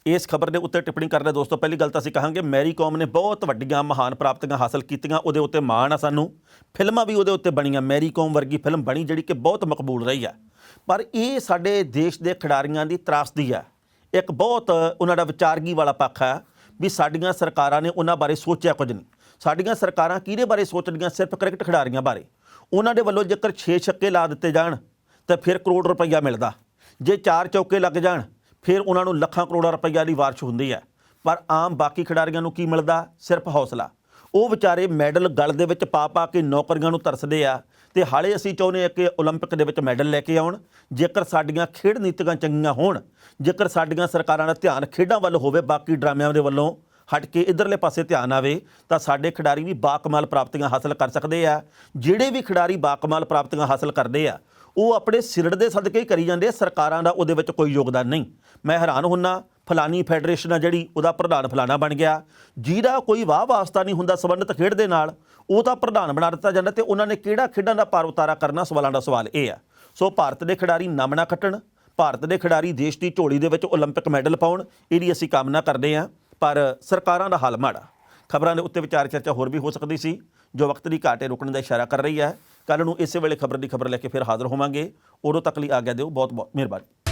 ਇਸ ਖਬਰ ਦੇ ਉੱਤੇ ਟਿੱਪਣੀ ਕਰਦੇ ਦੋਸਤੋ, ਪਹਿਲੀ ਗੱਲ ਤਾਂ ਅਸੀਂ ਕਹਾਂਗੇ ਮੈਰੀ ਕੌਮ ਨੇ ਬਹੁਤ ਵੱਡੀਆਂ ਮਹਾਨ ਪ੍ਰਾਪਤੀਆਂ ਹਾਸਲ ਕੀਤੀਆਂ, ਉਹਦੇ ਉੱਤੇ ਮਾਣ ਆ ਸਾਨੂੰ। ਫਿਲਮਾਂ ਵੀ ਉਹਦੇ ਉੱਤੇ ਬਣੀਆਂ, ਮੈਰੀ ਕੌਮ ਵਰਗੀ ਫਿਲਮ ਬਣੀ ਜਿਹੜੀ ਕਿ ਬਹੁਤ ਮਕਬੂਲ ਰਹੀ ਆ। ਪਰ ਇਹ ਸਾਡੇ ਦੇਸ਼ ਦੇ ਖਿਡਾਰੀਆਂ ਦੀ ਤਰਾਸਦੀ ਆ। ਇੱਕ ਬਹੁਤ ਉਹਨਾਂ ਦਾ ਵਿਚਾਰਗੀ ਵਾਲਾ ਪੱਖ ਹੈ ਵੀ ਸਾਡੀਆਂ ਸਰਕਾਰਾਂ ਨੇ ਉਹਨਾਂ ਬਾਰੇ ਸੋਚਿਆ ਕੁਝ ਨਹੀਂ। ਸਾਡੀਆਂ ਸਰਕਾਰਾਂ ਕਿਹਦੇ ਬਾਰੇ ਸੋਚਦੀਆਂ? ਸਿਰਫ ਕ੍ਰਿਕਟ ਖਿਡਾਰੀਆਂ ਬਾਰੇ। ਉਹਨਾਂ ਦੇ ਵੱਲੋਂ ਜੇਕਰ 6 ਛੱਕੇ ਲਾ ਦਿੱਤੇ ਜਾਣ ਤਾਂ ਫਿਰ ਕਰੋੜ ਰੁਪਈਆ ਮਿਲਦਾ, ਜੇ 4 ਚੌਕੇ ਲੱਗ ਜਾਣ ਫਿਰ ਉਹਨਾਂ ਨੂੰ ਲੱਖਾਂ ਕਰੋੜਾਂ ਰੁਪਈਆ ਦੀ ਵਾਰਸ਼ ਹੁੰਦੀ ਹੈ। ਪਰ ਆਮ ਬਾਕੀ ਖਿਡਾਰੀਆਂ ਨੂੰ ਕੀ ਮਿਲਦਾ? ਸਿਰਫ ਹੌਸਲਾ। ਉਹ ਵਿਚਾਰੇ ਮੈਡਲ ਗਲ ਦੇ ਵਿੱਚ ਪਾ ਪਾ ਕੇ ਨੌਕਰੀਆਂ ਨੂੰ ਤਰਸਦੇ ਆ ਤੇ ਹਾਲੇ ਅਸੀਂ ਚਾਹੁੰਦੇ ਹਾਂ ਕਿ ਓਲੰਪਿਕ ਦੇ ਵਿੱਚ ਮੈਡਲ ਲੈ ਕੇ ਆਉਣ। ਜੇਕਰ ਸਾਡੀਆਂ ਖੇਡ ਨੀਤੀਆਂ ਚੰਗੀਆਂ ਹੋਣ, ਜੇਕਰ ਸਾਡੀਆਂ ਸਰਕਾਰਾਂ ਦਾ ਧਿਆਨ ਖੇਡਾਂ ਵੱਲ ਹੋਵੇ, ਬਾਕੀ ਡਰਾਮਿਆਂ ਦੇ ਵੱਲੋਂ ਹਟ ਕੇ ਇੱਧਰਲੇ ਪਾਸੇ ਧਿਆਨ ਆਵੇ, ਤਾਂ ਸਾਡੇ ਖਿਡਾਰੀ ਵੀ ਬਾਕਮਾਲ ਪ੍ਰਾਪਤੀਆਂ ਹਾਸਲ ਕਰ ਸਕਦੇ ਆ। ਜਿਹੜੇ ਵੀ ਖਿਡਾਰੀ ਬਾਕਮਾਲ ਪ੍ਰਾਪਤੀਆਂ ਹਾਸਲ ਕਰਦੇ ਆ ਉਹ ਆਪਣੇ ਸਿਰੜ ਦੇ ਸਦਕੇ ਹੀ ਕਰੀ ਜਾਂਦੇ ਆ, ਸਰਕਾਰਾਂ ਦਾ ਉਹਦੇ ਵਿੱਚ ਕੋਈ ਯੋਗਦਾਨ ਨਹੀਂ। ਮੈਂ ਹੈਰਾਨ ਹੁੰਨਾ, ਫਲਾਨੀ ਫੈਡਰੇਸ਼ਨ ਆ ਜਿਹੜੀ, ਉਹਦਾ ਪ੍ਰਧਾਨ ਫਲਾਣਾ ਬਣ ਗਿਆ, ਜਿਹਦਾ ਕੋਈ ਵਾਹ ਵਾਸਤਾ ਨਹੀਂ ਹੁੰਦਾ ਸੰਬੰਧਿਤ ਖੇਡ ਦੇ ਨਾਲ, ਉਹ ਤਾਂ ਪ੍ਰਧਾਨ ਬਣਾ ਦਿੱਤਾ ਜਾਂਦਾ ਤੇ ਉਹਨਾਂ ਨੇ ਕਿਹੜਾ ਖੇਡਾਂ ਦਾ ਪਾਰ ਉਤਾਰਾ ਕਰਨਾ? ਸਵਾਲਾਂ ਦਾ ਸਵਾਲ ਇਹ ਆ। ਸੋ ਭਾਰਤ ਦੇ ਖਿਡਾਰੀ ਨਮ ਨਾ ਖੱਟਣ, ਭਾਰਤ ਦੇ ਖਿਡਾਰੀ ਦੇਸ਼ ਦੀ ਝੋਲੀ ਦੇ ਵਿੱਚ ਓਲੰਪਿਕ ਮੈਡਲ ਪਾਉਣ, ਇਹਦੀ ਅਸੀਂ ਕਾਮਨਾ ਕਰਦੇ ਹਾਂ। ਪਰ ਸਰਕਾਰਾਂ ਦਾ ਹਾਲ ਮਾੜਾ। ਖਬਰਾਂ ਦੇ ਉੱਤੇ ਵਿਚਾਰ ਚਰਚਾ ਹੋਰ ਵੀ ਹੋ ਸਕਦੀ ਸੀ, ਜੋ ਵਕਤ ਦੀ ਘਾਟ ਰੁਕਣ ਦਾ ਇਸ਼ਾਰਾ ਕਰ ਰਹੀ ਹੈ। ਕੱਲ੍ਹ ਨੂੰ ਇਸੇ ਵੇਲੇ ਖਬਰ ਦੀ ਖਬਰ ਲੈ ਕੇ ਫਿਰ ਹਾਜ਼ਰ ਹੋਵਾਂਗੇ। ਉਦੋਂ ਤੱਕ ਲਈ ਆਗਿਆ ਦਿਓ। ਬਹੁਤ ਬਹੁਤ ਮਿਹਰਬਾਨੀ।